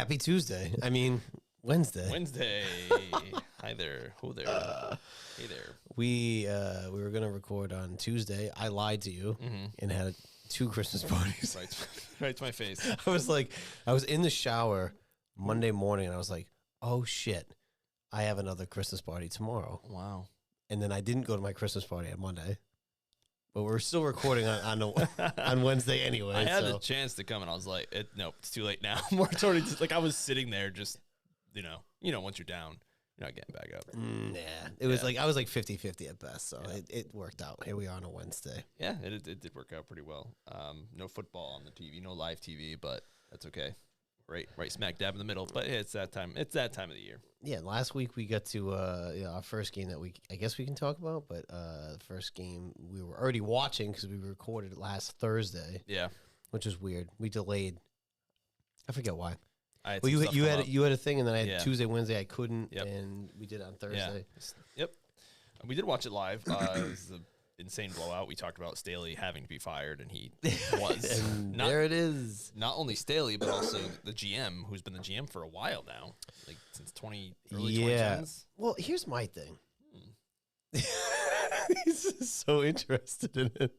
Happy Tuesday. I mean, Wednesday. Hi there. Who there? Hey there. We were gonna record on Tuesday. I lied to you and had 2 Christmas parties. Right to my face. I was in the shower Monday morning and I was like, oh shit, I have another Christmas party tomorrow. Wow. And then I didn't go to my Christmas party on Monday. But we're still recording on Wednesday anyway. I had the chance to come and I was like, nope, it's too late now. It's already like I was sitting there just, once you're down, you're not getting back up. Yeah. It was like I was like 50-50 at best. So it worked out. Here we are on a Wednesday. Yeah, it did work out pretty well. No football on the TV, no live TV, but that's okay. Right smack dab in the middle. But it's that time. It's that time of the year. Yeah, last week we got to our first game that I guess we can talk about, but the first game we were already watching because we recorded it last Thursday. Yeah, which is weird. We delayed. I forget why. Well, you had a thing, and then I had Tuesday, Wednesday. I couldn't, Yep. and we did it on Thursday. Yeah. Yep, we did watch it live. It was an insane blowout. We talked about Staley having to be fired, and he was. And there it is. Not only Staley, but also the GM, who's been the GM for a while now, like since early 2010s. Well, here's my thing. He's so interested in it.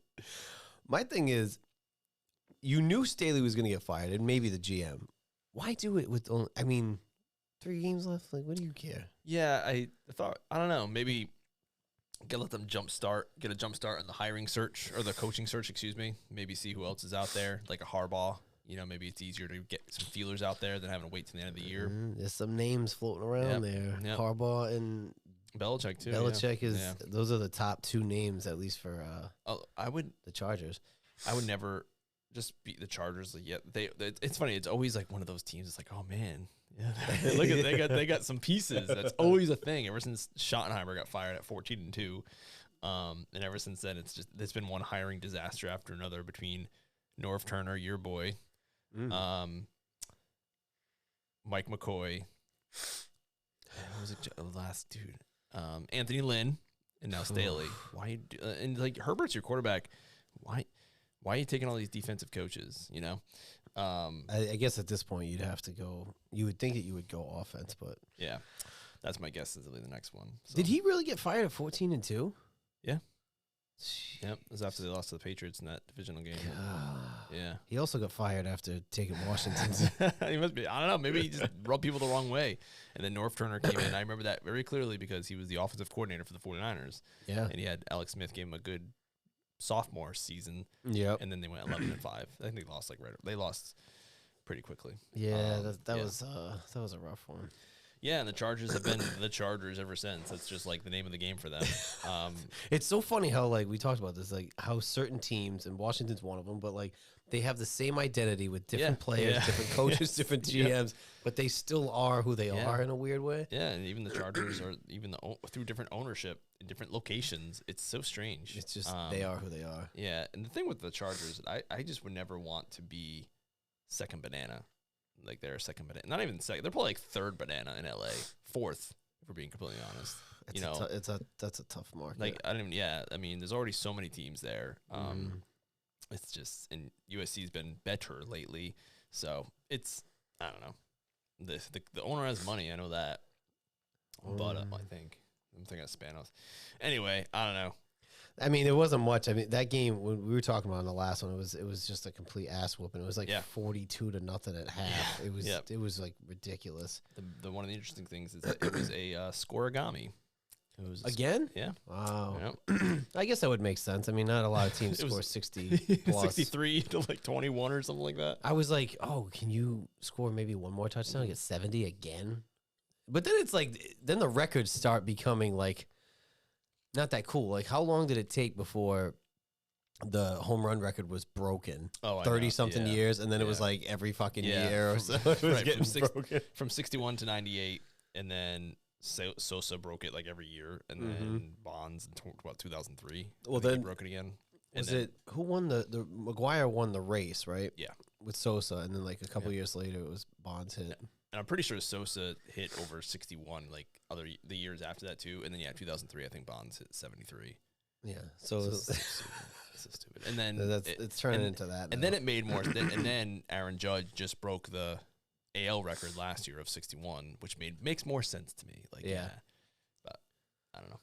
My thing is, you knew Staley was going to get fired, and maybe the GM. Why do it with only, 3 games left? Like, what do you care? Yeah, I thought, I don't know, maybe get a jump start on the hiring search or the coaching search, excuse me. Maybe see who else is out there, like a Harbaugh. Maybe it's easier to get some feelers out there than having to wait till the end of the year. There's some names floating around there. Yep. Harbaugh and Belichick too. Belichick those are the top 2 names, at least for the Chargers. I would never just beat the Chargers. Like, it's funny. It's always like one of those teams. It's like, oh man, look at they got some pieces. That's always a thing. Ever since Schottenheimer got fired at 14-2, and ever since then, it's been one hiring disaster after another between Norv Turner, your boy, Mike McCoy, who was the last dude? Anthony Lynn, and now Staley. Why? And like Herbert's your quarterback. Why are you taking all these defensive coaches? I guess at this point you'd have to go. You would think that you would go offense, but yeah, that's my guess. Is the next one. So. Did he really get fired at 14-2? Yeah. Yep. It was after they lost to the Patriots in that divisional game. Yeah. He also got fired after taking Washington's. He must be. I don't know. Maybe he just rubbed people the wrong way. And then Norv Turner came in. I remember that very clearly because he was the offensive coordinator for the 49ers. Yeah. And he had Alex Smith gave him a good sophomore season. Yep. And then they went 11-5. I think they lost they lost pretty quickly. Yeah, that was a rough one. Yeah, and the Chargers have been the Chargers ever since. That's just like the name of the game for them. It's so funny how we talked about this, like how certain teams, and Washington's one of them, but like they have the same identity with different players, different coaches, different GMs, but they still are who they are in a weird way. Yeah, and even the Chargers are through different ownership in different locations. It's so strange. It's just they are who they are. Yeah, and the thing with the Chargers, I just would never want to be second banana. Like they're a second banana, not even second. They're probably like third banana in LA, fourth, if we're being completely honest. That's a tough market. Like there's already so many teams there. It's just, and USC's been better lately, so it's, I don't know. The owner has money, I know that, but I'm thinking of Spanos. Anyway, I don't know. It wasn't much. That game when we were talking about in the last one, it was just a complete ass whooping. It was like 42-0 at half. It was like ridiculous. The one of the interesting things is that it was a scoregami. It was again? Yeah. Wow. Yep. I guess that would make sense. Not a lot of teams score 60 plus. 63 to like 21 or something like that. I was like, oh, can you score maybe one more touchdown and get 70 again? But then it's like, then the records start becoming like not that cool. Like, how long did it take before the home run record was broken? 30-something years, and then it was like every fucking year or so. It was getting broken. From 61 to 98, and then Sosa broke it like every year, and then Bonds in 2003. Well, then he broke it again. Who won the McGuire won the race, right? Yeah, with Sosa, and then like a couple years later, it was Bonds hit. And I'm pretty sure Sosa hit over 61 like the years after that too. And then 2003, I think Bonds hit 73. Yeah, so this is stupid. And then it's turning into that. And then it made more. And then Aaron Judge just broke the AL record last year of 61, which makes more sense to me. Like, Yeah. But I don't know.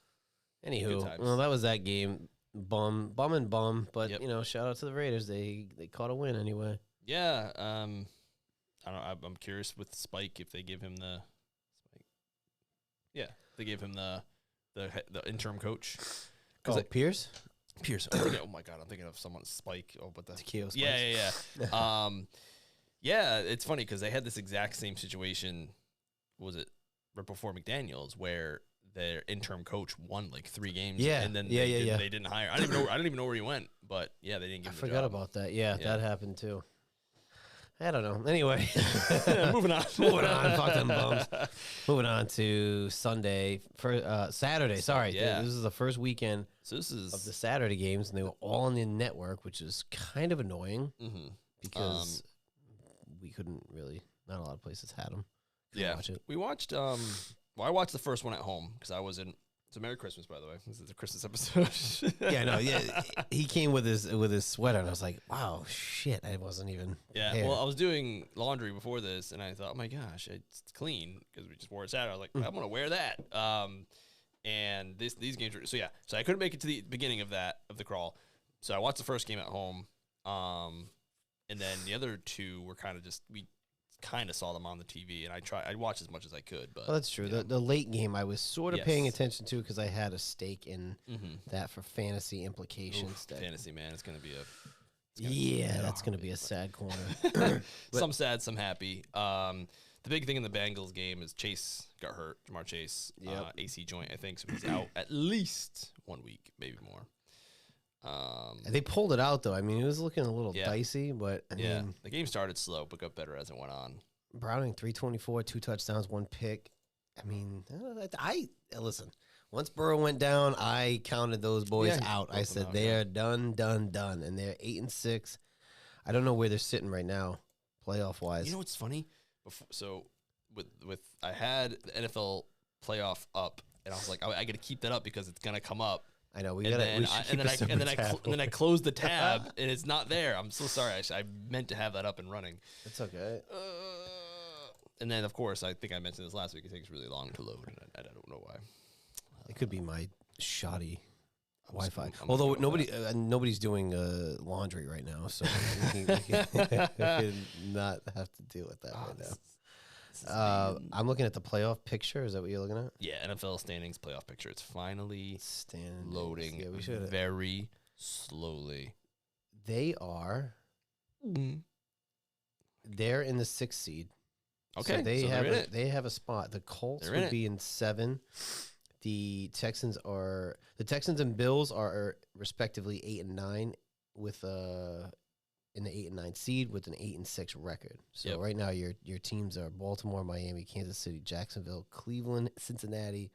Good Anywho, times. well, that was that game. Bum, but Yep. shout out to the Raiders. They caught a win anyway. Yeah. I don't know. I'm curious with Spike if they give him the Spike. Yeah, they gave him the interim coach. Pierce? Pierce. Oh my God, I'm thinking of someone Spike. Oh, but the Takeo yeah. Yeah, it's funny because they had this exact same situation. Was it right before McDaniels where their interim coach won like 3 games? Yeah, and then they didn't hire. I didn't even know where he went. But yeah, they didn't give him the forgot job. about that. Yeah, that happened too. I don't know. Anyway, Moving on. Fuck them bums. Moving on to Sunday for Saturday. Sorry, Yeah. this is the first weekend So this is of the Saturday games, and they were all on the network, which is kind of annoying because we couldn't really. Not a lot of places had them. Watch it. We watched. Well, I watched the first one at home because I was in. It's a Merry Christmas, by the way. This is a Christmas episode. He came with his sweater, and I was like, "Wow, shit!" I wasn't even. Yeah, prepared. well, I was doing laundry before this, and I thought, "Oh my gosh, it's clean," because we just wore it Saturday. I was like, "I'm gonna wear that." And these games were so I couldn't make it to the beginning of the crawl, so I watched the first game at home, and then the other 2 were kind of just we kind of saw them on the TV, and I watched as much as I could. But well, that's true. The late game I was sort of paying Yes. attention to because I had a stake in that for fantasy implications. fantasy man, it's gonna be That's going to be a sad corner. some sad, some happy. The big thing in the Bengals game is Chase got hurt. Jamar Chase, AC joint, I think, so he's out at least 1 week, maybe more. They pulled it out though. I mean, it was looking a little dicey, but I mean, the game started slow, but got better as it went on. Browning 324, 2 touchdowns, 1 pick. I mean, I listen. Once Burrow went down, I counted those boys out. I said they are done, and they're 8-6. I don't know where they're sitting right now, playoff wise. You know what's funny? I had the NFL playoff up, and I was like, I got to keep that up because it's gonna come up. I know And then I closed the tab, and it's not there. I'm so sorry. I meant to have that up and running. It's okay. And then, of course, I think I mentioned this last week. It takes really long to load, and I don't know why. It could be my shoddy Wi-Fi. I'm Although gonna go nobody's doing laundry right now, so we can not have to deal with that right now. I'm looking at the playoff picture. Is that what you're looking at? Yeah, NFL standings playoff picture. It's finally loading Yeah, very slowly. They are. They're in the 6th seed. Okay, so they they're in have it. they have a spot. The Colts They're in would be in 7. The Texans and Bills are respectively 8 and 9 with in the 8 and 9 seed with an 8-6 record. So right now your teams are Baltimore, Miami, Kansas City, Jacksonville, Cleveland, Cincinnati,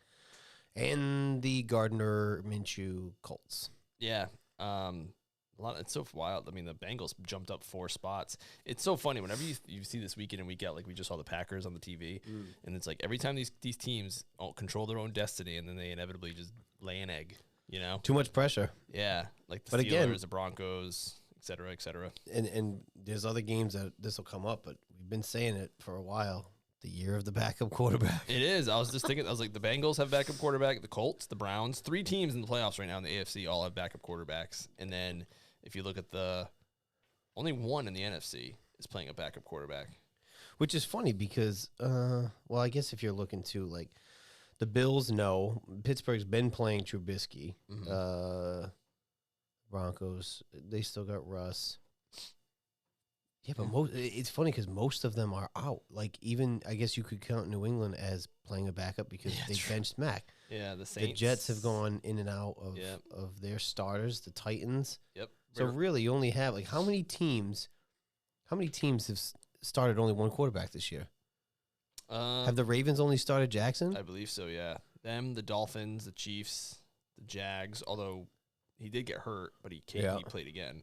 and the Gardner Minshew Colts. Yeah. It's so wild. I mean, the Bengals jumped up 4 spots. It's so funny whenever you see this week in and week out, like we just saw the Packers on the TV, and it's like every time these teams control their own destiny, and then they inevitably just lay an egg. You know, Too much pressure. yeah, like the Steelers, the Broncos, et cetera, et cetera. And there's other games that this will come up, but we've been saying it for a while. The year of the backup quarterback. It is. I was just thinking. I was like, the Bengals have backup quarterback. The Colts, the Browns, 3 teams in the playoffs right now in the AFC all have backup quarterbacks, and then. If you look at only one in the NFC is playing a backup quarterback. Which is funny because, well, I guess if you're looking to, like, the Bills, no. Pittsburgh's been playing Trubisky. Broncos, they still got Russ. Yeah, but it's funny because most of them are out. Like, even, I guess you could count New England as playing a backup because they benched Mac. Yeah, the Saints. The Jets have gone in and out of their starters. The Titans. Yep. So really, you only have how many teams have started only one quarterback this year? Have the Ravens only started Jackson? I believe so. Yeah, them, the Dolphins, the Chiefs, the Jags. Although he did get hurt, but he played again.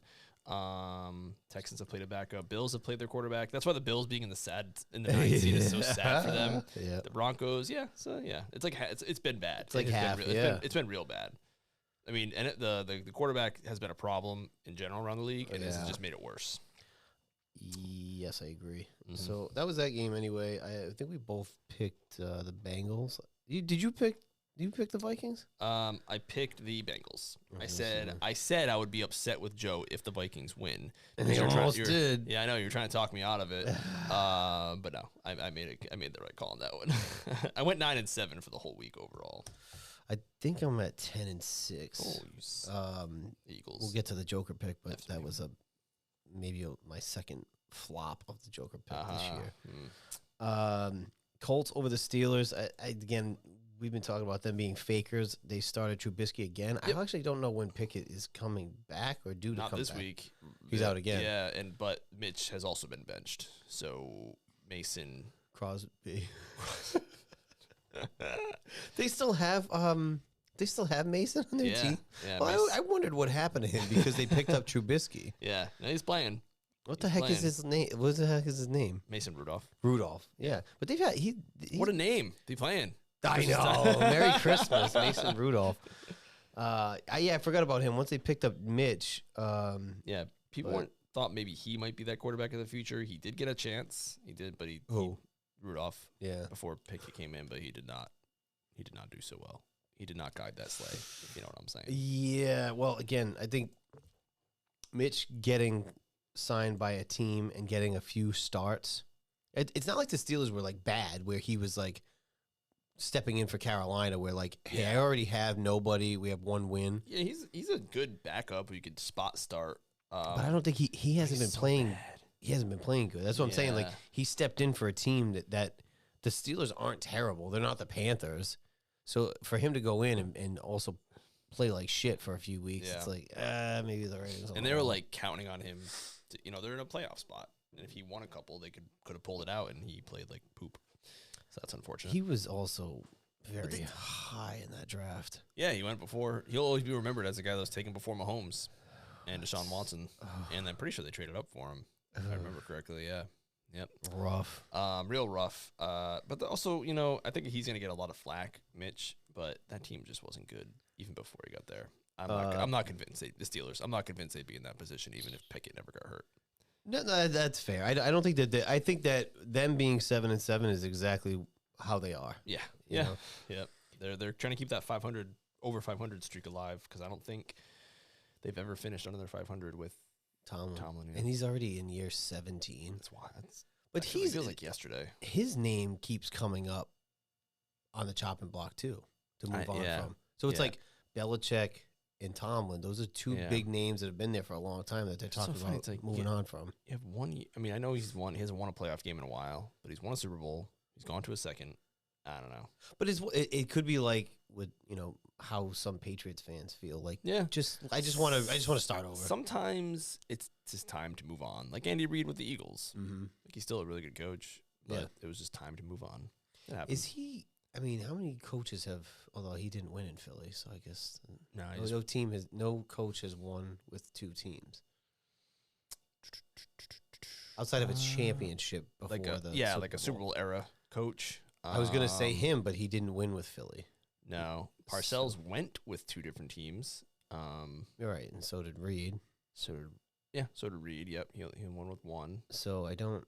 Texans have played a backup. Bills have played their quarterback. That's why the Bills being in the 9th seed is so sad for them. Yeah. The Broncos, it's like it's been bad. It's like half. It's been real bad. I mean, and the quarterback has been a problem in general around the league, and this has just made it worse. Yes, I agree. Mhm. So that was that game anyway. I think we both picked the Bengals. Did you pick? Did you pick the Vikings? I picked the Bengals. Oh, I yes, said you did. I said I would be upset with Joe if the Vikings win. And Because they you're almost did. Yeah, I know you're trying to talk me out of it. But no, I made the right call on that one. I went 9-7 for the whole week overall. I think I'm at 10-6. Oh, Eagles. We'll get to the Joker pick, but Definitely. that was maybe my second flop of the Joker pick this year. Colts over the Steelers. Again, we've been talking about them being fakers. They started Trubisky again. Yep. I actually don't know when Pickett is coming back or due to Not come this back. week. He's out again. Yeah, but Mitch has also been benched. So Mason. Crosby. They still have Mason on their Yeah, team. yeah, Well, Mason. I wondered what happened to him because they picked up Trubisky. Yeah, no, he's playing. What the He's heck is playing. his name? What the heck is his name? Mason Rudolph. Rudolph. Yeah, but they've had he. What a name. He playing. I Christmas know. time. Merry Christmas, Mason Rudolph. I forgot about him. Once they picked up Mitch, Yeah, people But- thought maybe he might be that quarterback of the future. He did get a chance. He did, but he Rudolph yeah. before Pickett came in, but he did not. He did not do so well. He did not guide that sleigh. If you know what I'm saying? Yeah, well, again, I think Mitch getting signed by a team and getting a few starts. It's not like the Steelers were like bad, where he was like stepping in for Carolina, where like, hey, I already have nobody. We have one win, Yeah, he's a good backup who you could spot start. but I don't think he hasn't been he's so playing. bad. He hasn't been playing good. That's what I'm saying. Like Yeah. he stepped in for a team that the Steelers aren't terrible. They're not the Panthers. So for him to go in and also play like shit for a few weeks, Yeah. it's like maybe the ratings. And they were like counting on him. They're in a playoff spot, and if he won a couple, they could have pulled it out, and he played like poop. So that's unfortunate. he was also very high in that draft. Yeah, he went before. He'll always be remembered as the guy that was taken before Mahomes and Deshaun Watson. And I'm pretty sure they traded up for him, if I remember correctly. Yeah. Yep. Rough. Real rough. But also, I think he's going to get a lot of flack, Mitch, but that team just wasn't good even before he got there. I'm not convinced the Steelers. I'm not convinced they'd be in that position even if Pickett never got hurt. No, that's fair. I don't think that. I think that them being 7-7 is exactly how they are. Yeah. You Yeah. know? Yep. They're trying to keep that over 500 streak alive because I don't think they've ever finished under their 500 with Tomlin. yeah. And he's already in year 17. That's why. But It he's feels like yesterday. his name keeps coming up on the chopping block too to move on yeah. from. So it's Yeah. like Belichick and Tomlin. Those are two Yeah. big names that have been there for a long time that they're It's so talking funny. about It's like, moving on from. You have one. I mean, I know he hasn't won a playoff game in a while, but he's won a Super Bowl. He's gone to a second. I don't know. But it could be like with how some Patriots fans feel like. Yeah. I just want to start over. Sometimes it's just time to move on. Like Andy Reid with the Eagles. Mm-hmm. Like he's still a really good coach, but Yeah. it was just time to move on. It happens. Is he? I mean, how many coaches have? Although he didn't win in Philly, so I guess No, no coach has won with two teams outside of a championship before like a Super Bowl era coach. I was gonna say him, but he didn't win with Philly. No, Parcells went with two different teams. You're right, and so did Reed. So did Reed. Yep, he won with one. So I don't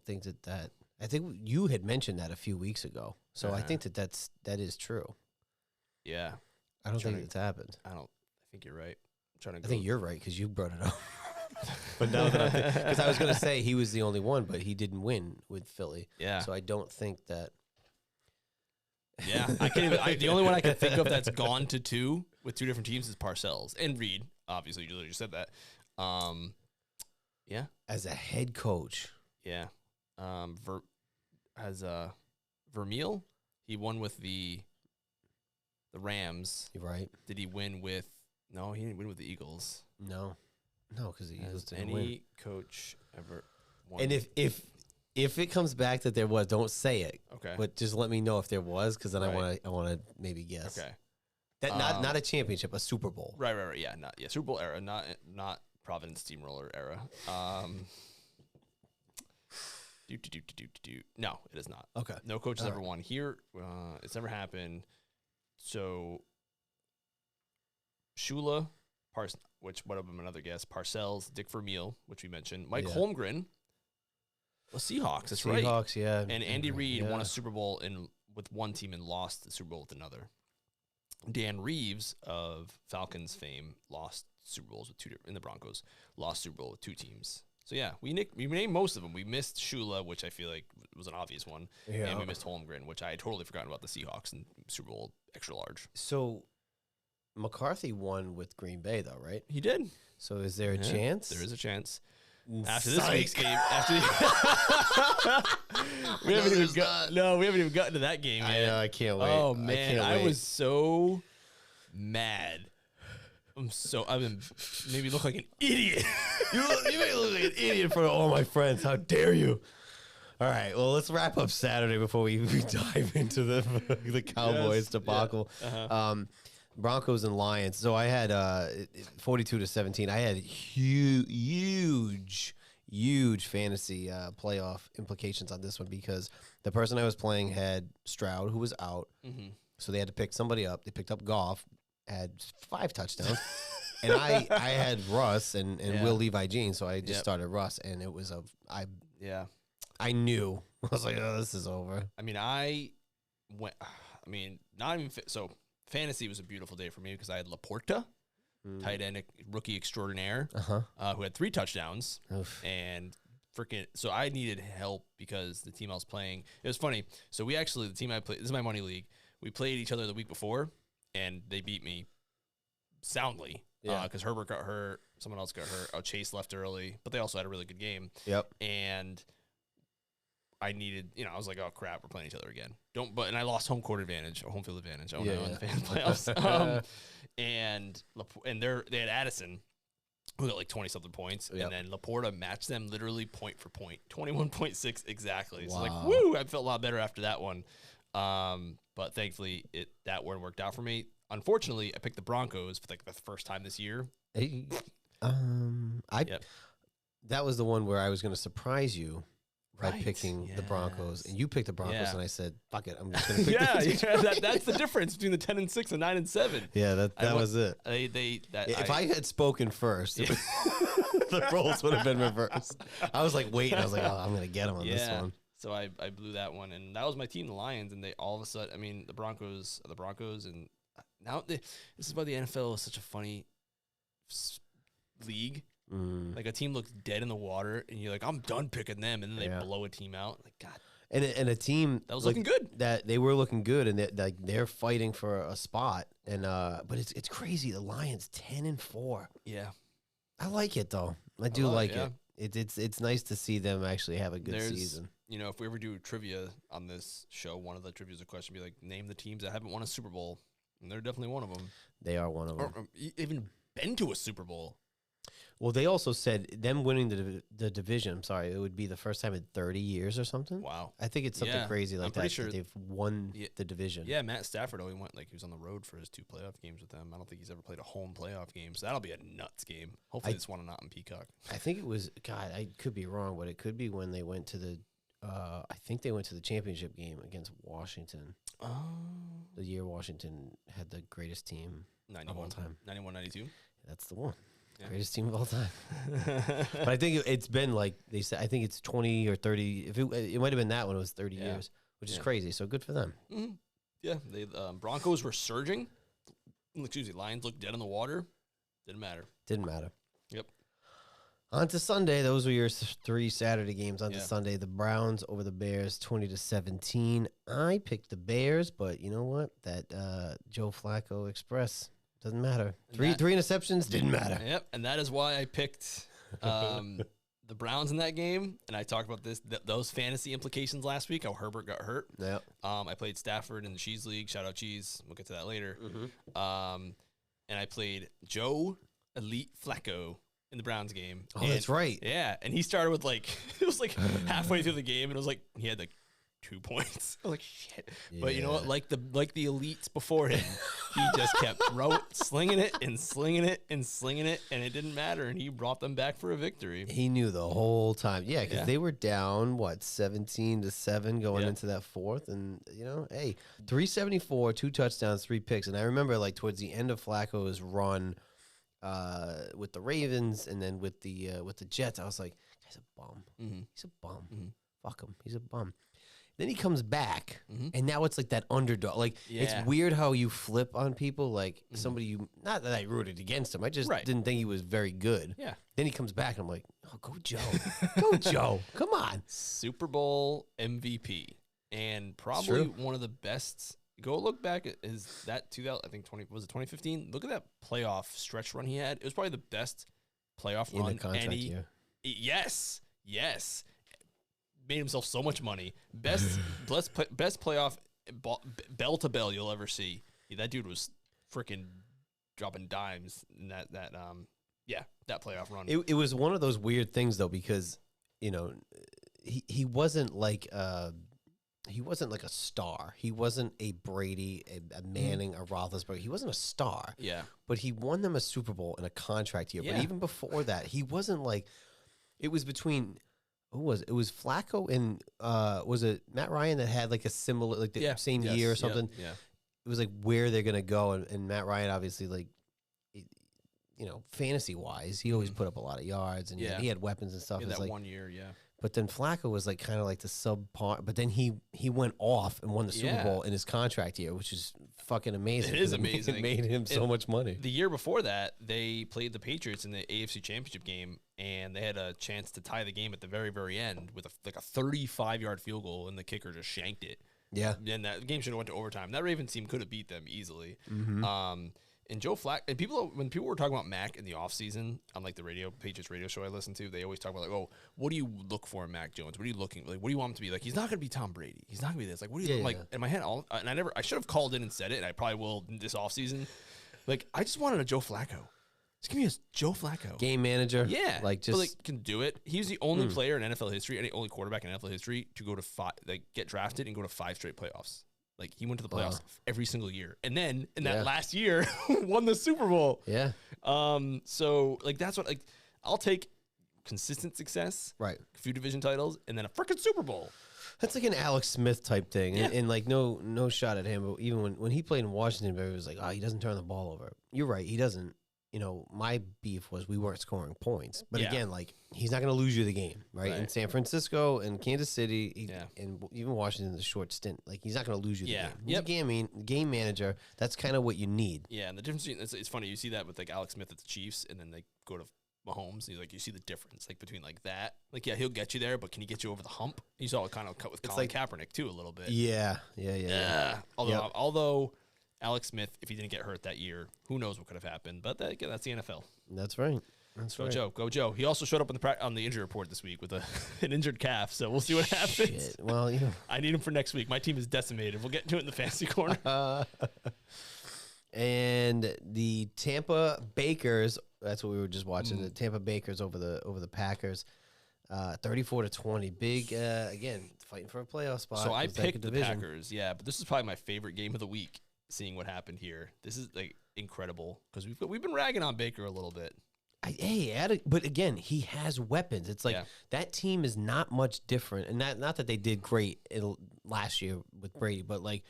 think that. I think you had mentioned that a few weeks ago. So I think that is true. Yeah, I don't think Trying to- it's happened. I think you're right. I'm trying to. I Go think you're right because you brought it up. But now that because I was gonna say he was the only one, but he didn't win with Philly. Yeah. So I don't think that. Yeah, I can't even. The only one I can think of that's gone to two with two different teams is Parcells and Reed. Obviously, you literally just said that. Yeah, As a head coach, yeah. Vermeil, he won with the Rams. you're right. Did he win with? No, he didn't win with the Eagles. No, because the Eagles Has didn't any win. coach ever won? And if it comes back that there was, don't say it. okay, But just let me know if there was, because then Right. I want to maybe guess. okay, That not a championship, a Super Bowl. right, yeah, Super Bowl era, not Providence Steamroller era. No, it is not. Okay. No coach has All ever won here. It's never happened. So Shula, which would have been another guess. Parcells, Dick Vermeil, which we mentioned. Mike Yeah. Holmgren, the Seahawks. That's right. Seahawks, yeah. And Andy Reid yeah. won a Super Bowl with one team and lost the Super Bowl with another. Dan Reeves of Falcons fame lost Super Bowls with in the Broncos. Lost Super Bowl with 2 teams. So yeah, we named most of them. We missed Shula, which I feel like was an obvious one, and we missed Holmgren, which I had totally forgotten about the Seahawks and Super Bowl extra large. So McCarthy won with Green Bay, though, right? He did. So is there a chance? There is a chance. After Psych. this week's game, we haven't even gotten to that game yet. I know, I can't wait. Oh man, I was so mad. I've been maybe look like an idiot. you make me look like an idiot in front of all my friends. How dare you? All right, well, let's wrap up Saturday before we dive into the Cowboys debacle. Yeah. Broncos and Lions. So I had 42-17. I had huge fantasy playoff implications on this one because the person I was playing had Stroud, who was out. Mm-hmm. So they had to pick somebody up. They picked up Goff, had 5 touchdowns. And I had Russ and Will Levi Jean, so I just started Russ, and it was I knew. I was like, oh, this is over. I mean, not even so. Fantasy was a beautiful day for me because I had Laporta, tight end rookie extraordinaire, who had 3 touchdowns. Oof. And so I needed help because the team I was playing, it was funny. So the team I played, this is my money league. We played each other the week before, and they beat me soundly because Herbert got hurt, someone else got hurt. Chase left early, but they also had a really good game. Yep. And I needed, I was like, oh crap, we're playing each other again. And I lost home field advantage in the fan playoffs. And they had Addison, who got like 20-something points, and then Laporta matched them literally point for point, 21.6 exactly. Wow. So woo, I felt a lot better after that one. But thankfully, that one worked out for me. Unfortunately, I picked the Broncos for like the first time this year. That was the one where I was going to surprise you by picking the Broncos, and you picked the Broncos, and I said, "Fuck it, I'm just going to pick." That's the difference between the 10-6 and 9-7. Yeah, that was it. If I had spoken first, the roles would have been reversed. I was like waiting. I was like, "Oh, I'm going to get him on this one." So I blew that one, and that was my team, the Lions, and they all of a sudden, the Broncos, and now this is why the NFL is such a funny league. Like a team looks dead in the water, and you're like, I'm done picking them, and then they blow a team out. Like God, and a team that was looking good. That they were looking good, and they're fighting for a spot. And but it's crazy. The Lions 10-4. Yeah, I like it though. I do like it. It's nice to see them actually have a good season. If we ever do trivia on this show, one of the trivia's a question be like, name the teams that haven't won a Super Bowl, and they're definitely one of them. They are one of them. Or even been to a Super Bowl. Well, they also said them winning the division, it would be the first time in 30 years or something. Wow. I think it's something crazy like that. Sure they've won the division. Yeah, Matt Stafford only went, he was on the road for his 2 playoff games with them. I don't think he's ever played a home playoff game, so that'll be a nuts game. Hopefully this one not in Peacock. I think it was, God, I could be wrong, but it could be when they went to I think they went to the championship game against Washington. Oh. The year Washington had the greatest team of all time. 91-92? That's the one. Yeah. Greatest team of all time. But I think it's been like they said. I think it's 20 or 30. If it might have been that when it was 30 years, which is crazy. So good for them. Mm-hmm. Yeah, the Broncos were surging. Lions looked dead in the water. Didn't matter. Yep. On to Sunday. Those were your 3 Saturday games. On to Sunday, the Browns over the Bears, 20-17. I picked the Bears, but you know what? That Joe Flacco Express. Doesn't matter. Three interceptions didn't matter. Yep, and that is why I picked the Browns in that game. And I talked about those fantasy implications last week. How Herbert got hurt. Yep. I played Stafford in the Cheese League. Shout out Cheese. We'll get to that later. Mm-hmm. And I played Joe Elite Flacco in the Browns game. Oh, that's right. Yeah, and he started with it was halfway through the game, and it was he had 2 points. I was like, shit. Yeah. But you know what? Like the elites before him, he just kept slinging it, and it didn't matter. And he brought them back for a victory. He knew the whole time. Yeah, because they were down, 17-7 going into that fourth. And, hey, 374, 2 touchdowns, 3 picks. And I remember, towards the end of Flacco's run, with the Ravens, and then with the Jets. I was like, guy's a bum. Mm-hmm. He's a bum. Mm-hmm. Fuck him. He's a bum. Then he comes back, Mm-hmm. and now it's like that underdog. Like, it's Yeah. weird how you flip on people. Like, somebody not that I rooted against him. I just Right. didn't think he was very good. Yeah. Then he comes back, and I'm like, oh, go Joe. Go Joe. Come on. Super Bowl MVP and probably true. one of the best. Go look back at that 2000. I think 2015. Look at that playoff stretch run he had. It was probably the best playoff In run the contract year. Yes. Made himself so much money. Best playoff bell to bell you'll ever see. Yeah, that dude was freaking dropping dimes in that playoff run. It was one of those weird things, though, because, he wasn't like a star. He wasn't a Brady, a Manning, a Roethlisberger. He wasn't a star. Yeah. But he won them a Super Bowl in a contract year. Yeah. But even before that, he wasn't like, it was between, who was it? It was Flacco and, was it Matt Ryan that had like a similar, like the same year or something? Yeah. It was like where they're going to go. And Matt Ryan, obviously, like, fantasy wise, he always put up a lot of yards, and he had weapons and stuff. In It's that like, 1 year, yeah. but then Flacco was like kind of like the subpar. But then he went off and won the Super Bowl in his contract year, which is fucking amazing. It is 'cause amazing. It made him so much money. The year before that, they played the Patriots in the AFC Championship game, and they had a chance to tie the game at the very, very end with a 35-yard field goal, and the kicker just shanked it. Yeah. And that game should have went to overtime. That Ravens team could have beat them easily. Mm-hmm. And Joe Flacco, and when people were talking about Mac in the offseason on like the Patriots radio show I listened to, they always talk about like, oh, what do you look for in Mac Jones? What are you looking like? What do you want him to be? Like, he's not going to be Tom Brady. He's not going to be this. Like, what do you like? In my head, and I should have called in and said it, and I probably will this offseason. Like, I just wanted a Joe Flacco. Just give me a Joe Flacco. Game manager. Yeah. Like, just. But, like, can do it. He was the only player in NFL history, and the only quarterback in NFL history to go to get drafted and go to 5 straight playoffs. Like, he went to the playoffs every single year. And then in that last year, won the Super Bowl. Yeah. So, like, that's what, like, I'll take consistent success, Right. a few division titles, and then a freaking Super Bowl. That's like an Alex Smith type thing. Yeah. And like, no shot at him. But even when he played in Washington, everybody was like, oh, he doesn't turn the ball over. You're right. He doesn't. My beef was we weren't scoring points. But again, like, he's not going to lose you the game, right? In San Francisco and Kansas City, and even Washington, the short stint, like, he's not going to lose you the game. He's a game manager. That's kind of what you need. Yeah, and the difference it's funny. You see that with, like, Alex Smith at the Chiefs, and then they go to Mahomes, and you see the difference, like, between, like, that. Like, yeah, he'll get you there, but can he get you over the hump? You saw it kind of cut with Colin Kaepernick, too, a little bit. Yeah. Although Alex Smith, if he didn't get hurt that year, who knows what could have happened. But that's the NFL. That's right. Go Joe. He also showed up on the injury report this week with an injured calf, so we'll see what happens. Shit. Well, I need him for next week. My team is decimated. We'll get into it in the fantasy corner. And the Tampa Bakers, that's what we were just watching, the Tampa Bakers over the Packers, 34-20. Big, again, fighting for a playoff spot. So I picked the Packers, but this is probably my favorite game of the week, seeing what happened here. This is, like, incredible because we've been ragging on Baker a little bit. But again, he has weapons. It's like that team is not much different, and not that they did great last year with Brady, but like,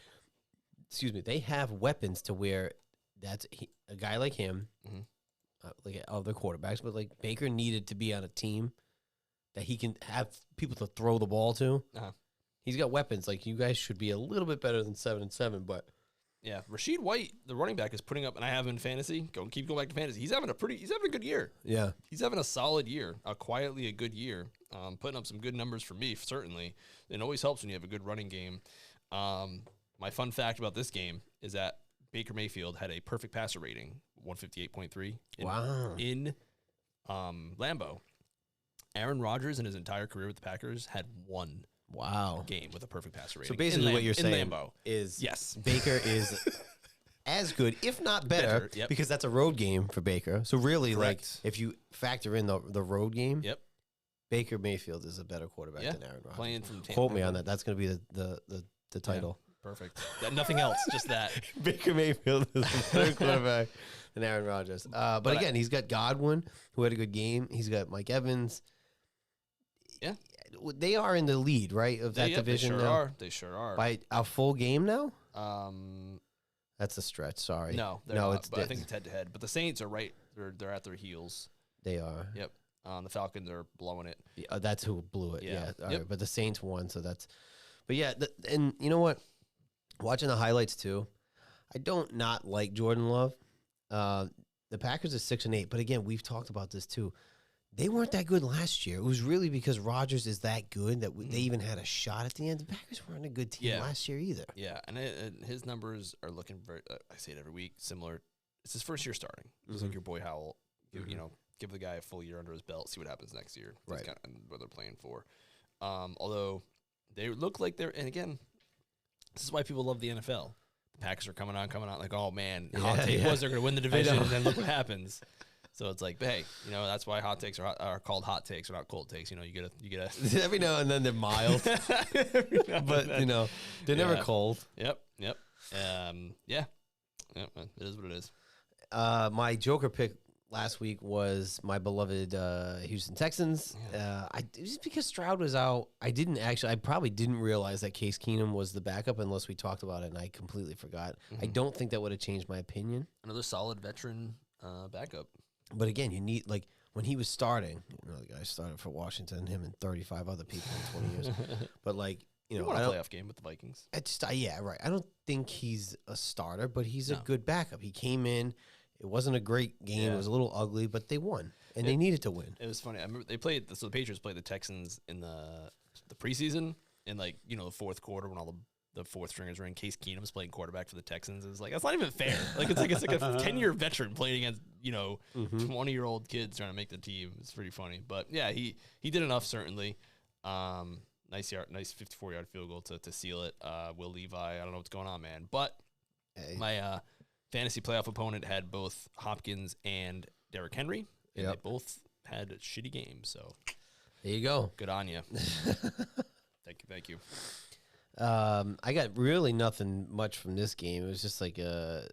excuse me, they have weapons to where a guy like him, like other quarterbacks, but like Baker needed to be on a team that he can have people to throw the ball to. He's got weapons. Like, you guys should be a little bit better than 7-7, but. Yeah, Rashid White, the running back, is putting up, and I have him in fantasy. Keep going back to fantasy. He's having a good year. Yeah, he's having a solid year, quietly a good year, putting up some good numbers for me, certainly. It always helps when you have a good running game. My fun fact about this game is that Baker Mayfield had a perfect passer rating, 158.3. In Lambeau. Aaron Rodgers in his entire career with the Packers had one. Game with a perfect passer rating. So basically, what you're saying is, yes, Baker is as good, if not better, because that's a road game for Baker. So really, like, if you factor in the road game, Baker Mayfield is a better quarterback than Aaron Rodgers. Playing from Tampa. Quote me on that. That's going to be the title. Perfect. Nothing else, just that. Baker Mayfield is a better quarterback than Aaron Rodgers. But again, he's got Godwin, who had a good game. He's got Mike Evans. Yeah. They are in the lead, right, of that division now? They sure are. By a full game now? That's a stretch, sorry. No, they're not, but I think it's head-to-head. But the Saints are right They're at their heels. They are. Yep. The Falcons are blowing it. Yeah, that's who blew it. Yeah. All Yep. right, but the Saints won, so that's. But yeah, and you know what? Watching the highlights too, I don't not like Jordan Love. The Packers are 6-8, but again, we've talked about this too. They weren't that good last year. It was really because Rodgers is that good that they even had a shot at the end. The Packers weren't a good team last year either. Yeah, and his numbers are looking very. I say it every week. Similar. It's his first year starting. Just like your boy Howell. Give the guy a full year under his belt. See what happens next year. Right. And what they're playing for. Although they look like they're. And again, this is why people love the NFL. The Packers are coming on. Like, oh man, hot take was they're going to win the division, and then look what happens. So it's like, hey, that's why hot takes are called hot takes, or not cold takes. You get a Every now and then they're mild, but they're never cold. Yep. It is what it is. My Joker pick last week was my beloved Houston Texans. Just because Stroud was out, I probably didn't realize that Case Keenum was the backup unless we talked about it, and I completely forgot. I don't think that would have changed my opinion. Another solid veteran backup. But again, you need, like, when he was starting, the guy started for Washington, him and 35 other people in 20 years. But, like, he won a playoff game with the Vikings. Yeah, right. I don't think he's a starter, but he's a good backup. He came in. It wasn't a great game. Yeah. It was a little ugly, but they won, and they needed to win. It was funny. I remember the Patriots played the Texans in the preseason in, like, the fourth quarter when all the fourth stringers were in. Case Keenum's playing quarterback for the Texans. It's like, that's not even fair. Like, it's like a 10-year veteran playing against 20-year-old kids trying to make the team. It's pretty funny, but yeah, he did enough, certainly. Nice 54-yard field goal to seal it. Will Levi, I don't know what's going on, man, but my fantasy playoff opponent had both Hopkins and Derrick Henry, and they both had shitty games. So there you go. Good on you. Thank you. I got really nothing much from this game. It was just like a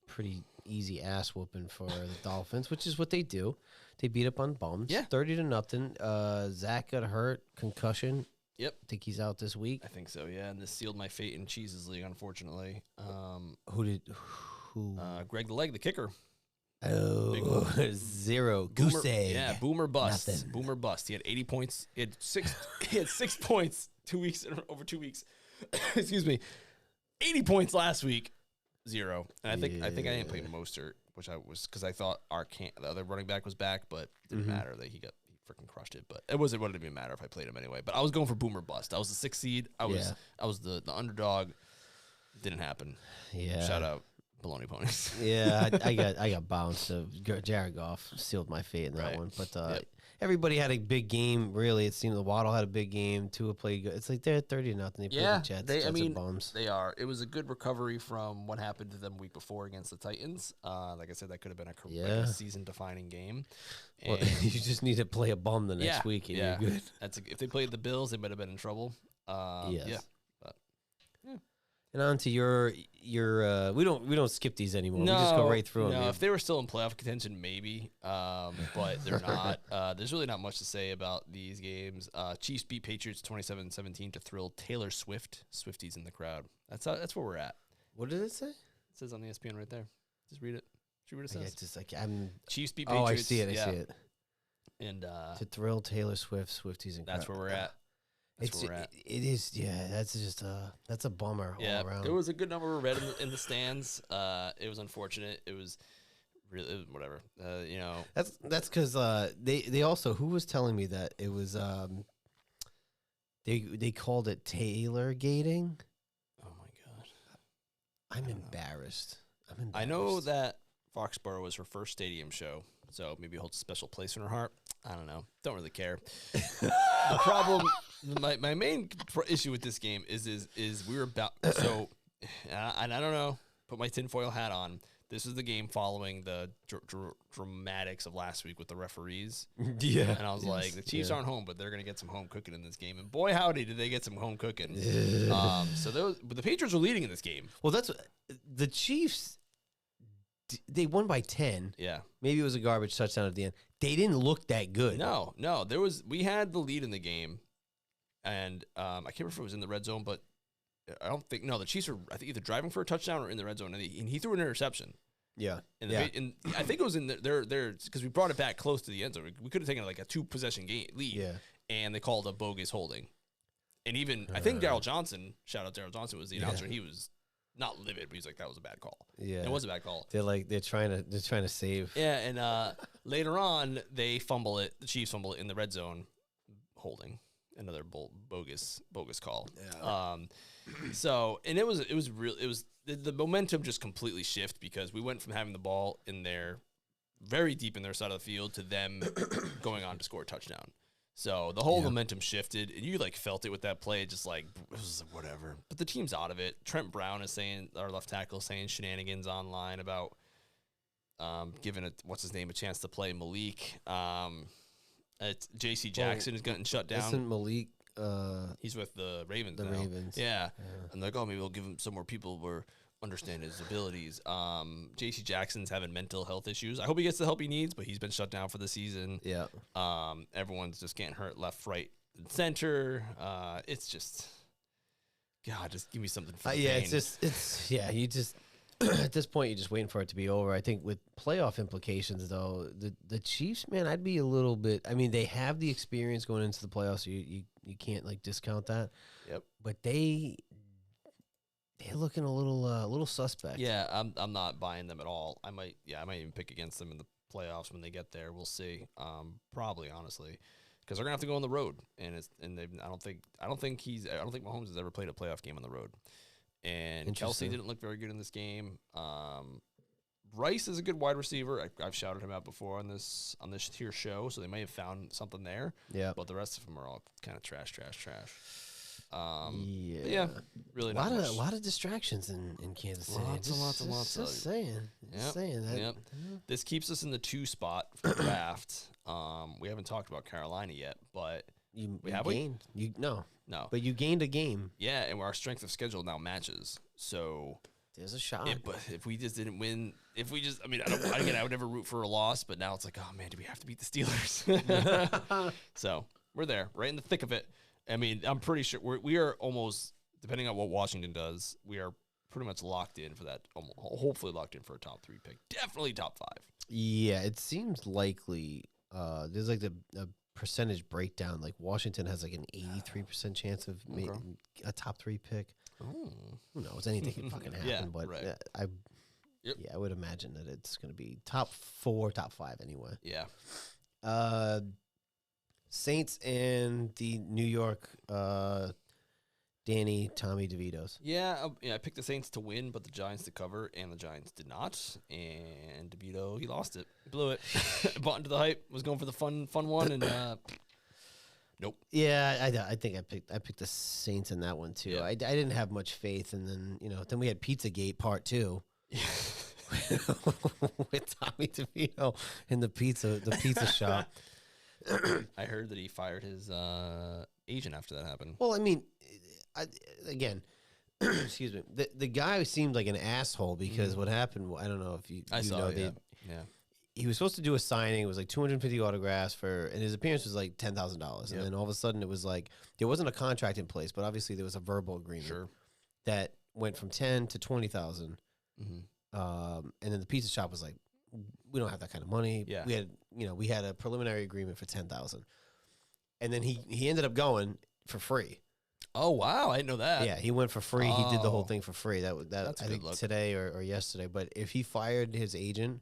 pretty easy ass whooping for the Dolphins, which is what they do. They beat up on bums. Yeah. 30-0. Zach got hurt, concussion. Yep. I think he's out this week. I think so, yeah. And this sealed my fate in Cheese's league, unfortunately. Who? Greg the Leg, the kicker. Oh, zero. Goose egg. Yeah, boomer bust. Nothing. Boomer bust. He had 80 points. He had 6 points over 2 weeks. Excuse me. 80 points last week. 0. And I think I didn't play Mostert, which I was because I thought the other running back was back, but it didn't matter that he freaking crushed it. But it wouldn't even matter if I played him anyway. But I was going for boomer bust. I was the 6th seed. I was the underdog. Didn't happen. Yeah. Shout out Baloney Ponies. Yeah, I got bounced. So Jared Goff sealed my fate in that one. But everybody had a big game. Really, it seemed the Waddle had a big game. Tua played good. It's like they're 30-0. They played the Jets. Jets are bums. They are. It was a good recovery from what happened to them week before against the Titans. Like I said, that could have been a season-defining game. Well, you just need to play a bum the next week, and you're good. If they played the Bills, they might have been in trouble. Yes. Yeah. And on to your we don't skip these anymore. No, we just go right through them. No, if they were still in playoff contention, maybe. But they're not. There's really not much to say about these games. Chiefs beat Patriots 27-17 to thrill Taylor Swift. Swifties in the crowd. That's where we're at. What did it say? It says on ESPN right there. Just read it. See what it says. Just like Chiefs beat Patriots. Oh, I see it. I see it. And to thrill Taylor Swift, Swifties in the crowd. That's where we're at. It is, yeah. That's just that's a bummer all around. There was a good number of red in the stands. It was unfortunate. It was really whatever. That's because they also, who was telling me that it was they called it Taylor gating. Oh my god, I'm embarrassed. I know that Foxborough was her first stadium show, so maybe it holds a special place in her heart. I don't know. Don't really care. The problem, my main issue with this game is we were about so, and I don't know. Put my tinfoil hat on. This is the game following the dramatics of last week with the referees. Yeah, and I was like, the Chiefs aren't home, but they're gonna get some home cooking in this game. And boy, howdy, did they get some home cooking. But the Patriots were leading in this game. Well, that's the Chiefs. They won by 10. Yeah. Maybe it was a garbage touchdown at the end. They didn't look that good. No. We had the lead in the game, and I can't remember if it was in the red zone, but I don't think the Chiefs were, I think, either driving for a touchdown or in the red zone, and he threw an interception. Yeah. And, and I think it was in there because we brought it back close to the end zone. We could have taken like a 2-possession lead. Yeah. And they called a bogus holding. And even I think Daryl Johnson, shout out Daryl Johnson, was the announcer. He was not livid, but he's like, that was a bad call. Yeah. It was a bad call. They're trying to save. Yeah, and later on they fumble it. The Chiefs fumble it in the red zone, holding. Another bogus call. Yeah. So and it was the momentum just completely shift because we went from having the ball in there very deep in their side of the field to them going on to score a touchdown. So the whole momentum shifted, and you like felt it with that play. Just like it was like, whatever. But the team's out of it. Trent Brown is saying, our left tackle, saying shenanigans online about giving a chance to play Malik. It's J.C. Jackson is getting shut down. Isn't Malik? He's with the Ravens. The now. Ravens. Yeah. And they're like, oh, maybe we'll give him some more people who understand his abilities. J.C. Jackson's having mental health issues. I hope he gets the help he needs, but he's been shut down for the season. Yeah. Everyone's just getting hurt left, right, and center. It's just, God, just give me something for the pain. You just at this point, you're just waiting for it to be over. I think with playoff implications, though, the Chiefs, man, I'd be a little bit. I mean, they have the experience going into the playoffs. So you can't like discount that. Yep. But they're looking a little suspect. Yeah, I'm not buying them at all. I might even pick against them in the playoffs when they get there. We'll see. Probably, honestly, because they're gonna have to go on the road, and I don't think Mahomes has ever played a playoff game on the road. And Kelsey didn't look very good in this game. Rice is a good wide receiver. I've shouted him out before on this here show, so they may have found something there. Yeah. But the rest of them are all kind of trash. Yeah, really a lot of distractions in Kansas City. Lots. Just saying. That. Yep. This keeps us in the 2 spot for the draft. We haven't talked about Carolina yet, but you gained. No, but you gained a game. Yeah, and our strength of schedule now matches. So there's a shot. But if we just didn't win, I would never root for a loss. But now it's like, oh man, do we have to beat the Steelers? So we're there, right in the thick of it. I mean, I'm pretty sure we are almost, depending on what Washington does, we are pretty much locked in for that. Hopefully locked in for a top 3 pick. Definitely top 5. Yeah, it seems likely. There's like a percentage breakdown. Like Washington has like an 83% chance of making a top 3 pick. Oh. Who knows? Anything can fucking happen. Yeah, but right. I would imagine that it's going to be top 4, top 5 anyway. Yeah. Saints and the New York Tommy DeVitos. Yeah, I picked the Saints to win, but the Giants to cover, and the Giants did not. And DeVito, he lost it. Blew it. Bought into the hype. Was going for the fun one, and nope. Yeah, I think I picked the Saints in that one too. Yeah. I didn't have much faith, and then we had Pizzagate Part 2. With Tommy DeVito in the pizza shop. I heard that he fired his agent after that happened. Well, I mean, again, excuse me. The guy seemed like an asshole because what happened, I don't know if you know. Yeah. He was supposed to do a signing. It was like 250 autographs and his appearance was like $10,000. And then all of a sudden it was like, there wasn't a contract in place, but obviously there was a verbal agreement that went from 10 to 20,000. And then the pizza shop was like, we don't have that kind of money. Yeah. We had a preliminary agreement for 10,000. And then he ended up going for free. Oh wow, I didn't know that. Yeah, he went for free. He did the whole thing for free. That's I think today or yesterday. But if he fired his agent,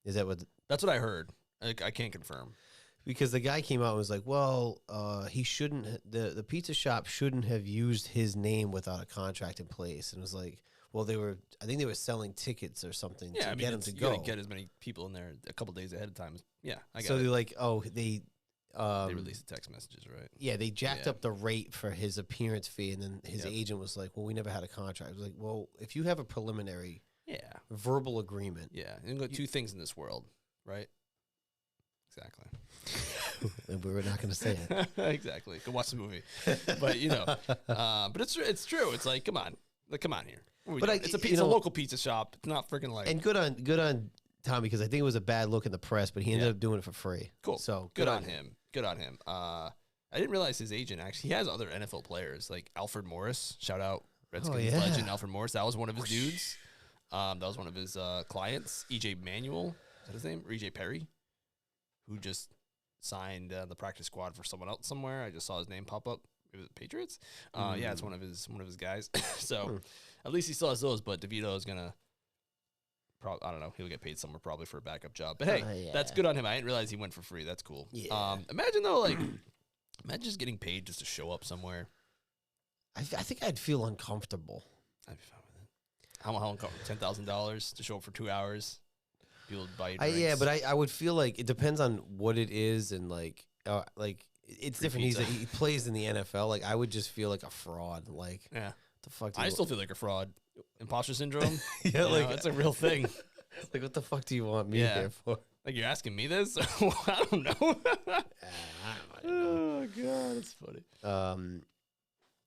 is that what? That's what I heard. I can't confirm. Because the guy came out and was like, well, he shouldn't. The pizza shop shouldn't have used his name without a contract in place. And it was like, well, I think they were selling tickets or something to get him to go. You gotta get as many people in there a couple days ahead of time. Yeah, I got it. So they're like, they released the text messages, right? Yeah, they jacked up the rate for his appearance fee, and then his agent was like, well, we never had a contract. I was like, well, if you have a preliminary verbal agreement. Yeah, and got 2 things in this world, right? Exactly. And we were not going to say it. Exactly. Go watch the movie. But, but it's true. It's like, come on here. But it's a local pizza shop. It's not freaking like. And good on Tommy, because I think it was a bad look in the press, but he ended up doing it for free. Cool. So good on him. Good on him. I didn't realize his agent he has other NFL players like Alfred Morris. Shout out Redskins legend Alfred Morris. That was one of his dudes. That was one of his clients, EJ Manuel. Is that his name? Or EJ Perry, who just signed the practice squad for someone else somewhere. I just saw his name pop up. Maybe the Patriots. Yeah, it's one of his guys. So at least he still has those. But DeVito is gonna. I don't know. He'll get paid somewhere probably for a backup job. But hey, that's good on him. I didn't realize he went for free. That's cool. Yeah. Imagine though, like, imagine just getting paid just to show up somewhere. I think I'd feel uncomfortable. I'd be fine with it. How uncomfortable? $10,000 to show up for 2 hours. People would buy you drinks. Yeah, but I would feel like it depends on what it is and like it's Free different. pizza. He plays in the NFL. Like I would just feel like a fraud. Like Yeah. the fuck. I still feel like a fraud. Imposter syndrom. Yeah, like it's a real thing. Like what the fuck do you want me Yeah. here for? Like you're asking me this? I don't know. I don't know. Oh god, it's funny.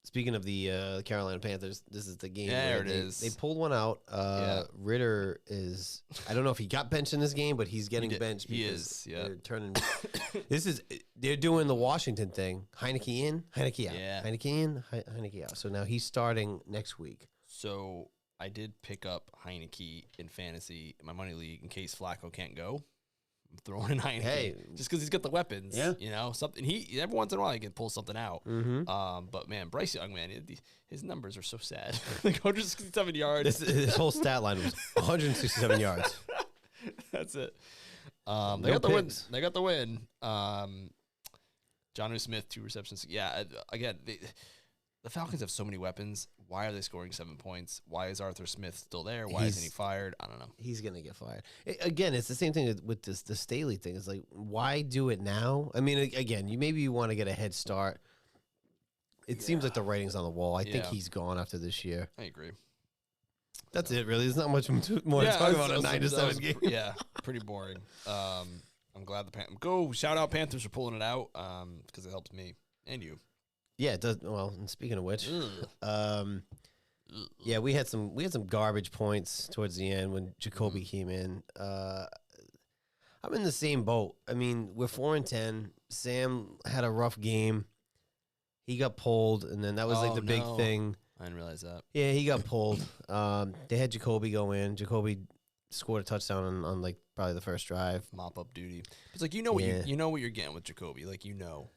Speaking of the Carolina Panthers, this is the game. There where it is. They pulled one out. Ritter is. I don't know if he got benched in this game, but he's getting benched. He because is. Yeah. They're turning. They're doing the Washington thing. Heineke in, Heineke out. Yeah. Heineke in, Heineke out. So now he's starting next week. So I did pick up Heineke in fantasy in my money league in case Flacco can't go. I'm throwing in Heineke. Hey. Just because he's got the weapons. Yeah. You know, something he every once in a while he can pull something out. Mm-hmm. But man, Bryce Young, man, his numbers are so sad. Like 167 yards. His whole stat line was 167 yards. That's it. They No got the win. picks. They got the win. Jonnu Smith, 2 receptions. Yeah, again, the Falcons have so many weapons. Why are they scoring 7 points? Why is Arthur Smith still there? Why isn't he fired? I don't know. He's gonna get fired again. It's the same thing with the Staley thing. It's like, why do it now? I mean, again, you want to get a head start. It seems like the writing's on the wall. I think he's gone after this year. I agree. That's it, really. There's not much more to talk about a 9-7 game. Yeah, pretty boring. I'm glad the Panthers shout out Panthers for pulling it out because it helps me and you. Yeah, it does. Well, and speaking of which, yeah, we had some garbage points towards the end when Jacoby came in. I'm in the same boat. I mean, we're 4-10. Sam had a rough game. He got pulled, and then that was like the big thing. I didn't realize that. Yeah, he got pulled. They had Jacoby go in. Jacoby scored a touchdown on like probably the first drive. Mop up duty. It's like you know what you're getting with Jacoby. Like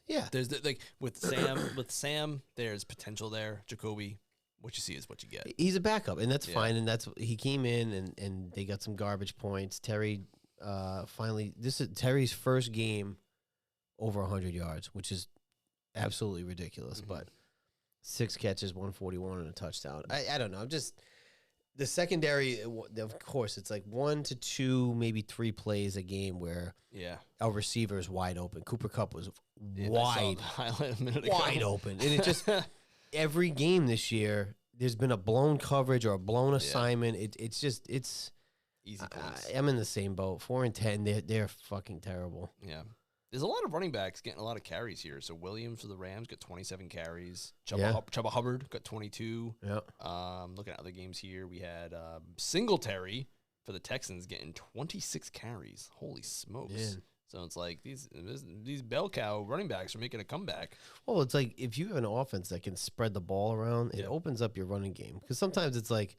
Yeah. There's like with Sam, there's potential there. Jacoby, what you see is what you get. He's a backup, and that's fine. And he came in and they got some garbage points. Terry finally, this is Terry's first game over 100 yards, which is absolutely ridiculous. But 6 catches, 141, and a touchdown. I don't know. I'm just the secondary. Of course, it's like 1 to 2, maybe 3 plays a game where our receiver is wide open. Cooper Kupp was wide open, and it just every game this year there's been a blown coverage or a blown assignment. It's easy points. I'm in the same boat. 4-10. They're fucking terrible. Yeah. There's a lot of running backs getting a lot of carries here. So Williams for the Rams got 27 carries. Chuba Hubbard got 22. Yeah. Looking at other games here, we had Singletary for the Texans getting 26 carries. Holy smokes. Man. So it's like these bell cow running backs are making a comeback. Well, it's like if you have an offense that can spread the ball around, it opens up your running game. Because sometimes it's like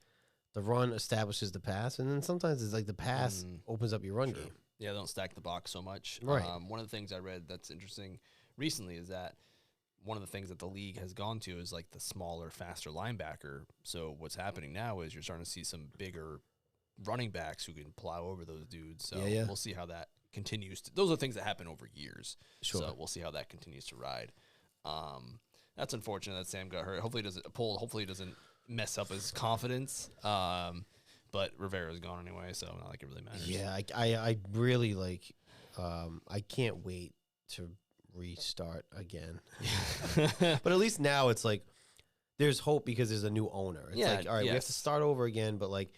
the run establishes the pass, and then sometimes it's like the pass opens up your run game. Yeah, they don't stack the box so much. Right. One of the things I read that's interesting recently is that one of the things that the league has gone to is like the smaller, faster linebacker. So what's happening now is you're starting to see some bigger running backs who can plow over those dudes. So we'll see how that continues. Those are things that happen over years. Sure. So we'll see how that continues to ride. That's unfortunate that Sam got hurt. Hopefully he doesn't mess up his confidence. But Rivera's gone anyway, so not like it really matters. Yeah, I really like. I can't wait to restart again. But at least now it's like there's hope because there's a new owner. It's like, all right, we have to start over again, but like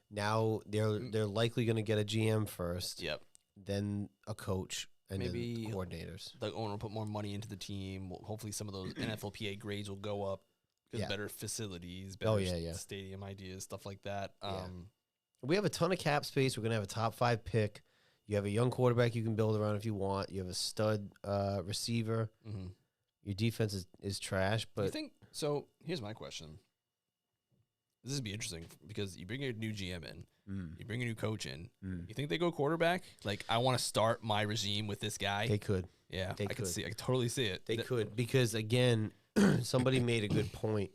now they're likely going to get a GM first. Yep. Then a coach and maybe then coordinators. The owner will put more money into the team. Hopefully some of those NFLPA grades will go up. Better facilities, better stadium ideas, stuff like that. We have a ton of cap space. We're going to have a top 5 pick. You have a young quarterback you can build around if you want. You have a stud receiver. Your defense is trash. But you think so? Here's my question: This would be interesting because you bring a new GM in, you bring a new coach in. Mm. You think they go quarterback? Like, I want to start my regime with this guy. They could. Yeah, They I could could. see. I could totally see it. They could because again, somebody made a good point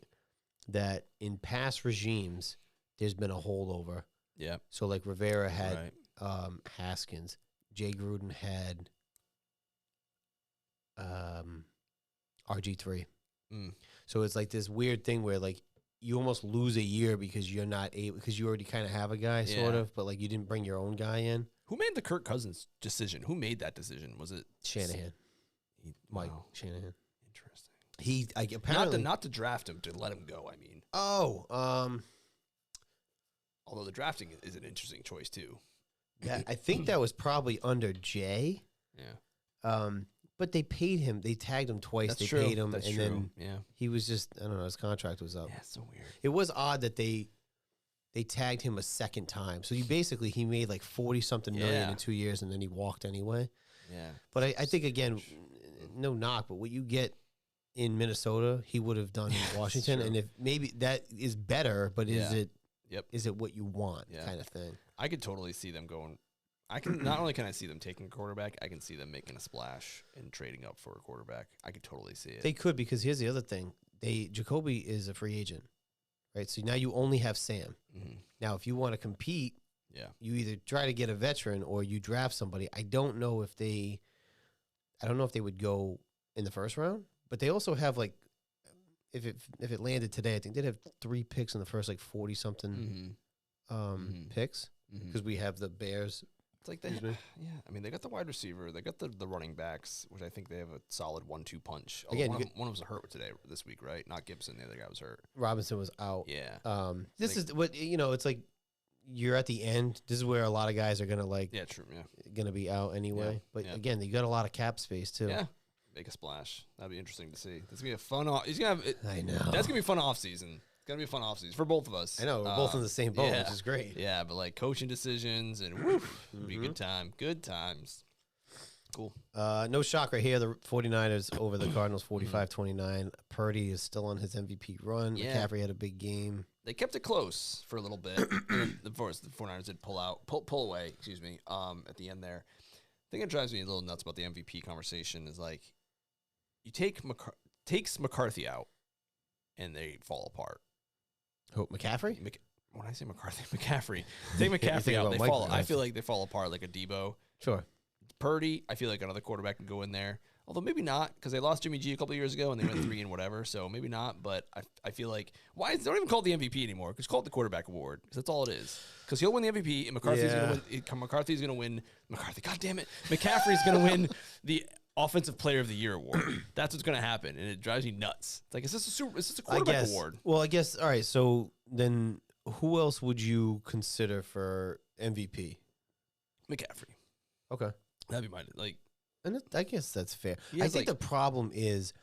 that in past regimes there's been a holdover. Yeah. So like Rivera had Right. Haskins, Jay Gruden had RG3. Mm. So it's like this weird thing where like you almost lose a year because you're not able because you already kind of have a guy sort Yeah. of, but like you didn't bring your own guy in. Who made the Kirk Cousins decision? Who made that decision? Was it Shanahan, Mike Wow. Shanahan. Interesting. He apparently Not to draft him, to let him go. I mean, although the drafting is an interesting choice too. I think that was probably under Jay. Yeah. But they paid him. They tagged him twice. That's they true. paid him, That's and true. then Yeah. he was just I don't know. His contract was up. Yeah, it's so weird. It was odd that they tagged him a second time. So he made like 40-something million Yeah. in 2 years, and then he walked anyway. Yeah. But I think again, no knock, but what you get in Minnesota, he would have done in Washington, true. and if maybe that is better, but is Yeah. it? Yep. Is it what you want? Yeah. Kind of thing. I could totally see them going. I can not only can I see them taking a quarterback, I can see them making a splash and trading up for a quarterback. I could totally see it. They could because here's the other thing: Jacoby is a free agent, right? So now you only have Sam. Mhm. Now, if you want to compete, Yeah. you either try to get a veteran or you draft somebody. I don't know if they would go in the first round, but they also have like if it landed today, I think they'd have 3 picks in the first like 40-something Mhm. picks Mhm. because we have the Bears. It's like they, yeah. I mean, they got the wide receiver, they got the running backs, which I think they have a solid 1-2 punch. Although Again, one of them was hurt this week, right? Not Gibson. The other guy was hurt. Robinson was out. Yeah. This is what it's like. You're at the end. This is where a lot of guys are gonna Yeah. True. Yeah. gonna be out anyway. Yeah, But yeah. again, you got a lot of cap space too. Yeah. Make a splash. That'd be interesting to see. That's gonna be a fun. He's gonna have. I know. That's gonna be a fun off season. It's gonna be a fun off season for both of us. I know we're both in the same boat, yeah. which is great. Yeah, but like coaching decisions and woof, it'll be a good time. Good times. Cool. No shock right here. The 49ers over the Cardinals 45-29. Purdy is still on his MVP run. Yeah. McCaffrey had a big game. They kept it close for a little bit. And the 49ers did pull away, excuse me, at the end there. The thing that drives me a little nuts about the MVP conversation is like you takes McCarthy out and they fall apart. Who, McCaffrey? When I say McCaffrey, take McCaffrey thinking out, about they Mike fall. I McCarthy. feel like they fall apart like a Debo. Sure. Purdy, I feel like another quarterback can go in there. Although maybe not, because they lost Jimmy G a couple of years ago and they went 3 and whatever. So maybe not. But I feel like they don't even call it the MVP anymore. Because call it the quarterback award. Because that's all it is. Because he'll win the MVP and McCarthy's going to win. God damn it! McCaffrey's going to win the Offensive Player of the Year award. That's what's going to happen, and it drives me nuts. It's like, is this a quarterback award? Well, I guess. All right. So then, who else would you consider for MVP? McCaffrey. Okay. That'd be my like. And I guess that's fair. He I has, think like- the problem is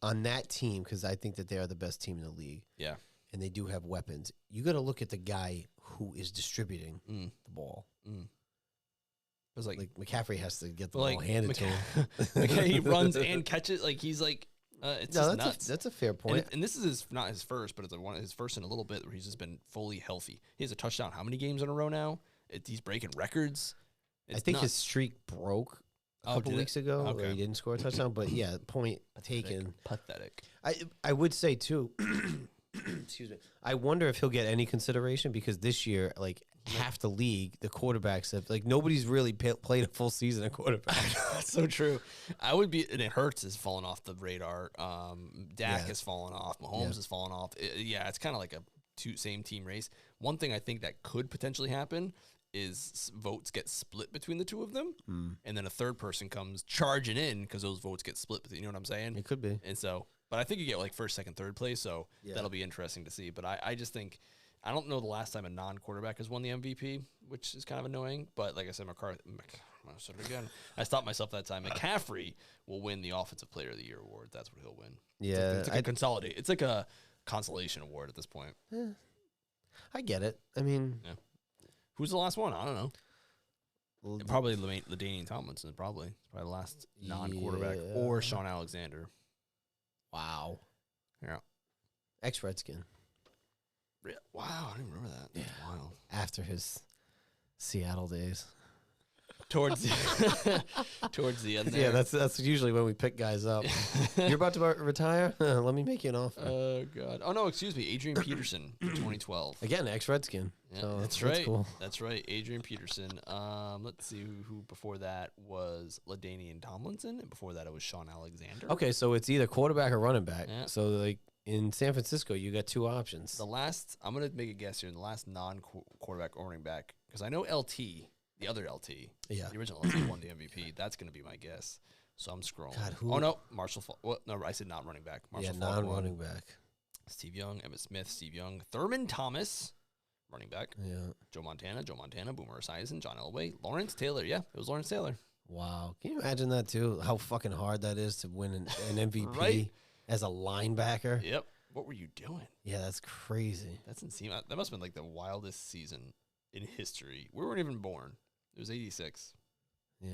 on that team because I think that they are the best team in the league. Yeah. And they do have weapons. You got to look at the guy who is distributing the ball. It was like McCaffrey has to get the like ball handed to him. he runs and catches. Like he's like it's just nuts. That's a fair point. And this is not his first, but it's one of his first in a little bit where he's just been fully healthy. He has a touchdown. How many games in a row now? He's breaking records. I think his streak broke a couple weeks ago. Okay. Where he didn't score a touchdown, but yeah, point taken. Pathetic. I would say too. Excuse me. I wonder if he'll get any consideration because this year, like half the league, the quarterbacks have like nobody's really played a full season at quarterback. That's so true. I would be, and it hurts has fallen off the radar. Dak has fallen off. Mahomes has fallen off. It's kind of like a same team race. One thing I think that could potentially happen is votes get split between the two of them, and then a third person comes charging in because those votes get split. You know what I'm saying? It could be. And so, but I think you get like first, second, third place, so that'll be interesting to see. But I just think, I don't know the last time a non-quarterback has won the MVP, which is kind of annoying. But like I said, I stopped myself that time. McCaffrey will win the Offensive Player of the Year award. That's what he'll win. Yeah, it's like a consolidate. It's like a consolation award at this point. I get it. I mean, who's the last one? I don't know. Probably LaDainian Tomlinson. Probably the last non-quarterback, or Sean Alexander. Wow. Yeah. Ex-Redskin. Wow. Wow, I didn't remember that. That's wild. After his Seattle days. Towards the end there. Yeah, that's usually when we pick guys up. You're about to retire? Let me make you an offer. Oh, God. Oh, no, excuse me. Adrian Peterson in 2012. Again, ex-Redskin. Yeah, So that's right. Cool. That's right. Adrian Peterson. Let's see who before that was LaDainian Tomlinson, and before that it was Sean Alexander. Okay, so it's either quarterback or running back. Yeah. So, like, in San Francisco, you got two options. I'm going to make a guess here. The last non-quarterback or running back, because I know LT, the other LT, Yeah. the original LT won the MVP. That's going to be my guess. So I'm scrolling. God, who? Oh, no. Marshall. No, I said not running back. Marshall Yeah, Falk non-running won. back. Steve Young, Emmitt Smith, Steve Young, Thurman Thomas, running back. Yeah. Joe Montana, Boomer Esiason, John Elway, Lawrence Taylor. Yeah, it was Lawrence Taylor. Wow. Can you imagine that, too? How fucking hard that is to win an MVP Right. as a linebacker? Yep. What were you doing? Yeah, that's crazy. That must have been like the wildest season in history. We weren't even born. It was 86. Yeah.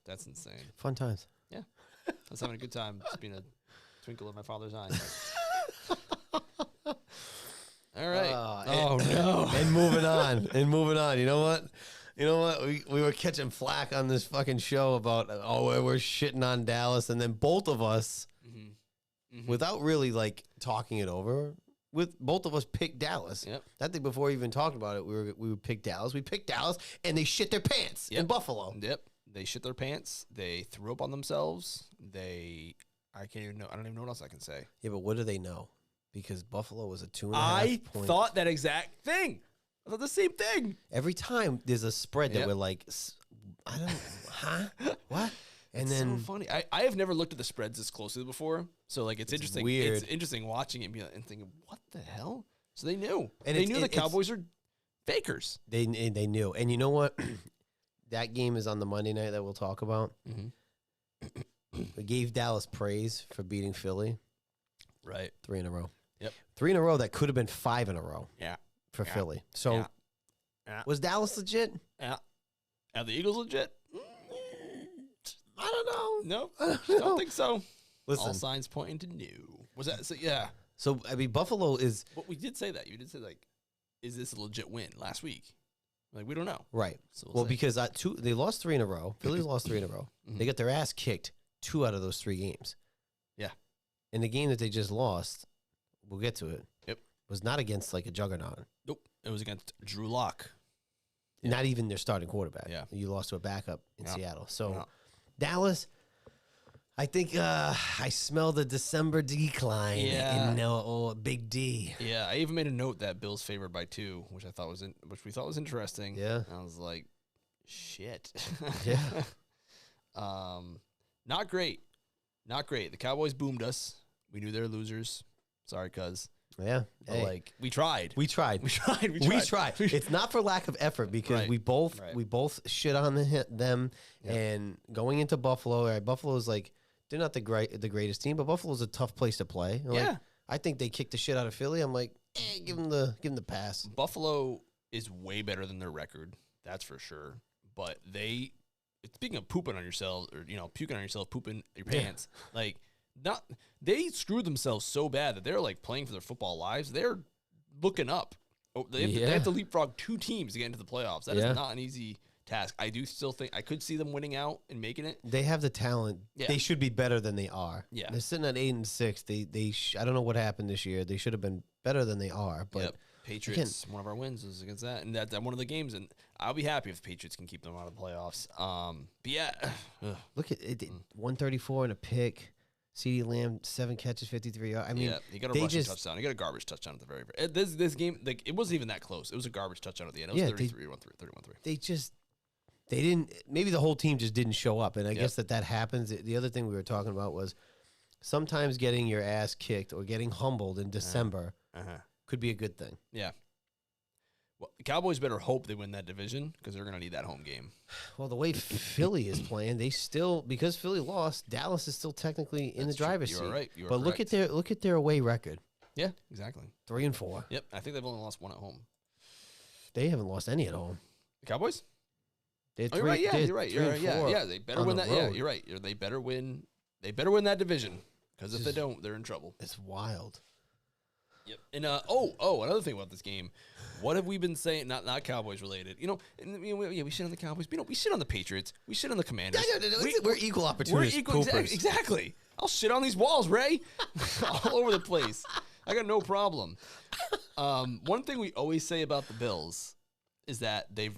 That's insane. Fun times. I was having a good time just being a twinkle in my father's eye. All right. No. And moving on. You know what? We were catching flack on this fucking show about, we're shitting on Dallas. And then both of us, without really, like, talking it over, both of us picked Dallas. Yep. I think before we even talked about it, we would pick Dallas. We picked Dallas, and they shit their pants in Buffalo. Yep. They shit their pants. They threw up on themselves. I don't even know what else I can say. Yeah, but what do they know? Because Buffalo was a 2.5 I point. thought that exact thing. I thought the same thing. Every time there's a spread that we're like, I don't, what? And It's then so funny. I have never looked at the spreads this closely before, so like it's interesting. weird. It's interesting watching it and thinking, what the hell? So they knew. And They knew the Cowboys are fakers. they knew. And you know what? That game is on the Monday night that we'll talk about. We gave Dallas praise for beating Philly. Right. 3 in a row. Yep. 3 in a row that could have been 5 in a row. Yeah. For Yeah. Philly. So Yeah. was Dallas legit? Yeah. Are the Eagles legit? I don't know. No. I Don't think so. Listen. All signs pointing to no. Was that so? Yeah. So I mean, Buffalo is But we did say that. You did say like, is this a legit win last week? Like we don't know. right. So Well, see. because they lost 3 in a row. Philly lost 3 in a row. They got their ass kicked 2 out of those 3 games. Yeah. And the game that they just lost, we'll get to it. Yep. Was not against like a juggernaut. Nope. It was against Drew Lock. Not even their starting quarterback. Yeah. You lost to a backup in Yeah. Seattle. So Yeah. Dallas, I think I smell the December decline. Yeah. Big D. Yeah, I even made a note that Bills favored by 2, which we thought was interesting. Yeah. I was like, shit. Yeah. Not great. Not great. The Cowboys boomed us. We knew they were losers. Sorry, cuz. Yeah. But Hey, like we tried. we tried. We tried. We tried. It's not for lack of effort because Right. we both Right. shit on them. Yep. And going into Buffalo, right, Buffalo's like they're not the greatest team, but Buffalo's a tough place to play. Like, Yeah. I think they kicked the shit out of Philly. I'm like, give them the pass. Buffalo is way better than their record. That's for sure. But speaking of pooping on yourself or puking on yourself, pooping your pants, they screwed themselves so bad that they're like playing for their football lives. They're looking up. Oh, they have to leapfrog 2 teams to get into the playoffs. That is not an easy task. I do still think I could see them winning out and making it. They have the talent. Yeah. They should be better than they are. Yeah. They're sitting at 8-6. I don't know what happened this year. They should have been better than they are. But Patriots, one of our wins was against that, and that's one of the games. And I'll be happy if the Patriots can keep them out of the playoffs. But yeah, look at it. 134 and a pick. CeeDee Lamb 7 catches, 53 yards. I mean, he got a rushing touchdown. He got a garbage touchdown at the very end. This game, like it wasn't even that close. It was a garbage touchdown at the end. It was 31-3. They didn't. Maybe the whole team just didn't show up, and I guess that happens. The other thing we were talking about was sometimes getting your ass kicked or getting humbled in December could be a good thing. Yeah. Well, the Cowboys better hope they win that division because they're going to need that home game. Well, the way Philly is playing, because Philly lost, Dallas is still technically in the driver's seat. You're right. You are but correct. look at their away record. Yeah, exactly. 3-4. Yep, I think they've only lost 1 at home. They haven't lost any at home. The Cowboys? They're You're right. Yeah, you're right. 3-4 Yeah, they better win that. road. Yeah, you're right. They better win. They better win that division because if they don't, they're in trouble. It's wild. Yep. And another thing about this game, what have we been saying? Not Cowboys related. We shit on the Cowboys. We shit on the Patriots. We shit on the Commanders. We're equal opportunities. We're equal. Exactly. I'll shit on these walls, Ray, all over the place. I got no problem. One thing we always say about the Bills is that they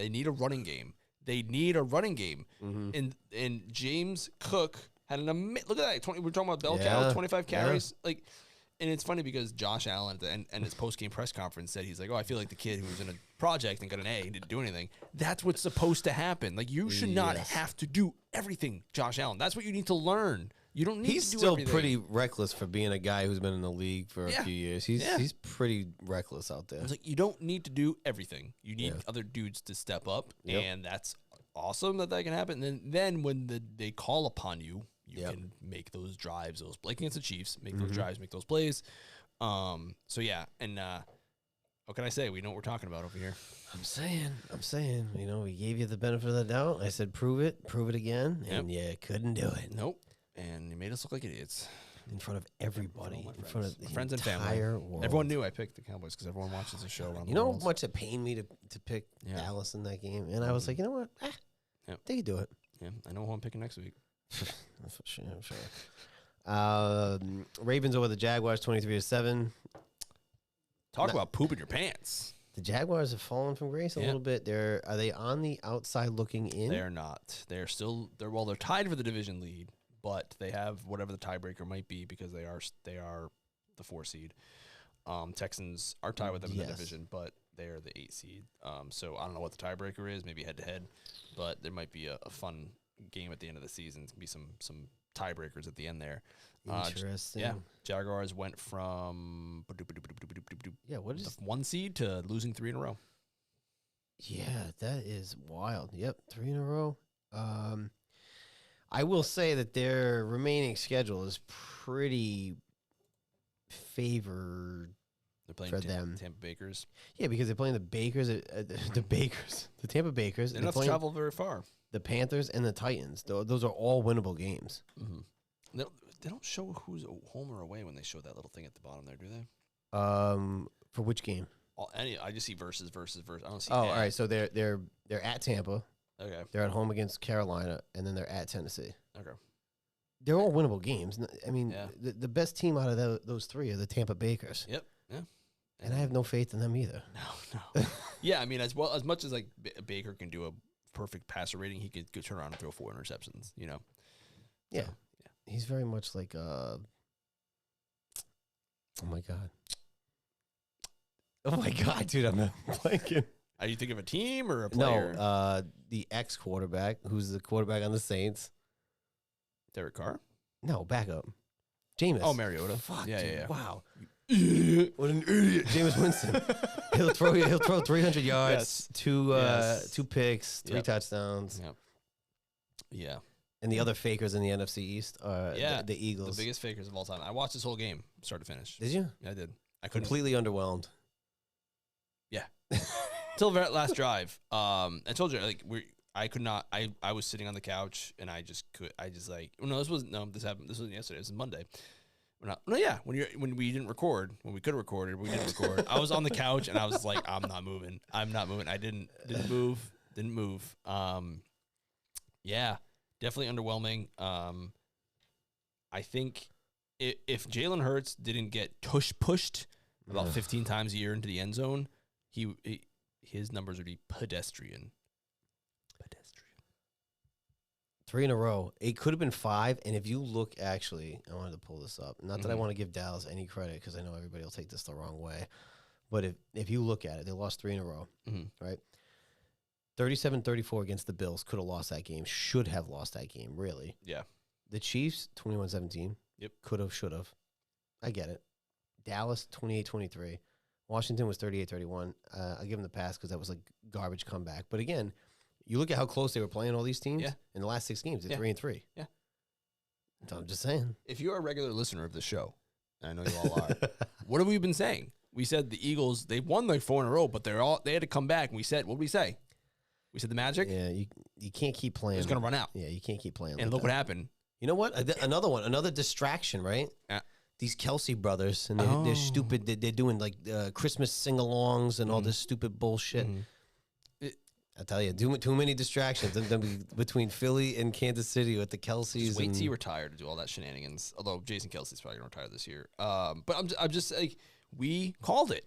need a running game. They need a running game. Mm-hmm. And James Cook had look at that. We're talking about bell cow, 25 carries. Yeah. And it's funny because Josh Allen at the end his post-game press conference said, he's like, I feel like the kid who was in a project and got an A and didn't do anything. That's what's supposed to happen. Like, you should not have to do everything, Josh Allen. That's what you need to learn. You don't need He's to do still everything. Pretty reckless for being a guy who's been in the league for a few years. He's pretty reckless out there. It's like, you don't need to do everything. You need other dudes to step up, and that's awesome that can happen. And then when they call upon you, you can make those drives, like against the Chiefs, make those drives, make those plays. And what can I say? We know what we're talking about over here. I'm saying, we gave you the benefit of the doubt. I said, prove it again, and you couldn't do it. Nope. And you made us look like idiots. In front of everybody, in front of the friends and family. World. Everyone knew I picked the Cowboys because everyone watches the show around the world. You know how much it pained me to pick Dallas in that game? And I was like, you know what? They can do it. Yeah, I know who I'm picking next week. That's for sure. I'm sure. Ravens over the Jaguars, 23-7. Talk about pooping your pants. The Jaguars have fallen from grace a little bit. Are they on the outside looking in? They're not. They're tied for the division lead, but they have whatever the tiebreaker might be because they are the 4 seed. Texans are tied with them in the division, but they are the 8 seed. So I don't know what the tiebreaker is, maybe head to head, but there might be a fun game at the end of the season. It's going to be some tiebreakers at the end there. Interesting. Jaguars went from what is the 1 seed to losing 3 in a row. Yeah, that is wild. Yep, 3 in a row. I will say that their remaining schedule is pretty favored. They're playing for them. Tampa Bakers. Yeah, because they're playing the Bakers, the Tampa Bakers. They don't have to travel very far. The Panthers and the Titans. Those are all winnable games. Mm-hmm. They don't show who's home or away when they show that little thing at the bottom there, do they? For which game? I just see versus. I don't see. Oh, all right. So they're at Tampa. Okay. They're at home against Carolina, and then they're at Tennessee. Okay. They're all winnable games. I mean, the best team out of those 3 are the Tampa Bakers. Yep. Yeah. And I have no faith in them either. No. Yeah, I mean, as much as like Baker can do a perfect passer rating, he could turn around and throw 4 interceptions. Yeah. So, He's very much like oh my god, dude, I'm not blanking. Are you thinking of a team or a player? No, the ex-quarterback, who's the quarterback on the Saints. Derek Carr? No, backup. Jameis. Oh, Mariota. Fuck, yeah, dude, yeah. Wow. What an idiot. Jameis Winston. He'll throw 300 yards, 2 picks, 3 touchdowns. Yep. Yeah. And the other fakers in the NFC East are the Eagles. The biggest fakers of all time. I watched this whole game, start to finish. Did you? Yeah, I did. I completely underwhelmed. Yeah. Till the last drive. I told you, like, I could not. I was sitting on the couch and this happened. This was yesterday. This is Monday. When we didn't record, when we could have recorded, we didn't record. I was on the couch and I was like, I'm not moving. I didn't move. Yeah, definitely underwhelming. I think if Jalen Hurts didn't get pushed about 15 times a year into the end zone, his numbers would be pedestrian. 3 in a row. It could have been 5. And if you look, actually, I wanted to pull this up. Not that I want to give Dallas any credit because I know everybody will take this the wrong way. But if you look at it, they lost 3 in a row, right? 37-34 against the Bills. Could have lost that game. Should have lost that game, really. Yeah. The Chiefs, 21-17. Yep. Could have, should have. I get it. Dallas, 28-23. Washington was 38-31. I give them the pass because that was like garbage comeback. But again, you look at how close they were playing all these teams in the last 6 games. They're 3-3. Yeah. So I'm just saying. If you're a regular listener of the show, and I know you all are, what have we been saying? We said the Eagles, they won like 4 in a row, but they had to come back. And we said, what did we say? We said the Magic? Yeah, you can't keep playing. It's going to run out. Yeah, you can't keep playing. And look what happened. You know what? Another distraction, right? Yeah. these Kelsey brothers, and they're stupid. They're doing like Christmas sing-alongs and all this stupid bullshit. I tell you, too many distractions between Philly and Kansas City with the Kelseys. Just wait till you retire to do all that shenanigans. Although Jason Kelsey's probably gonna retire this year. But I'm just like, we called it.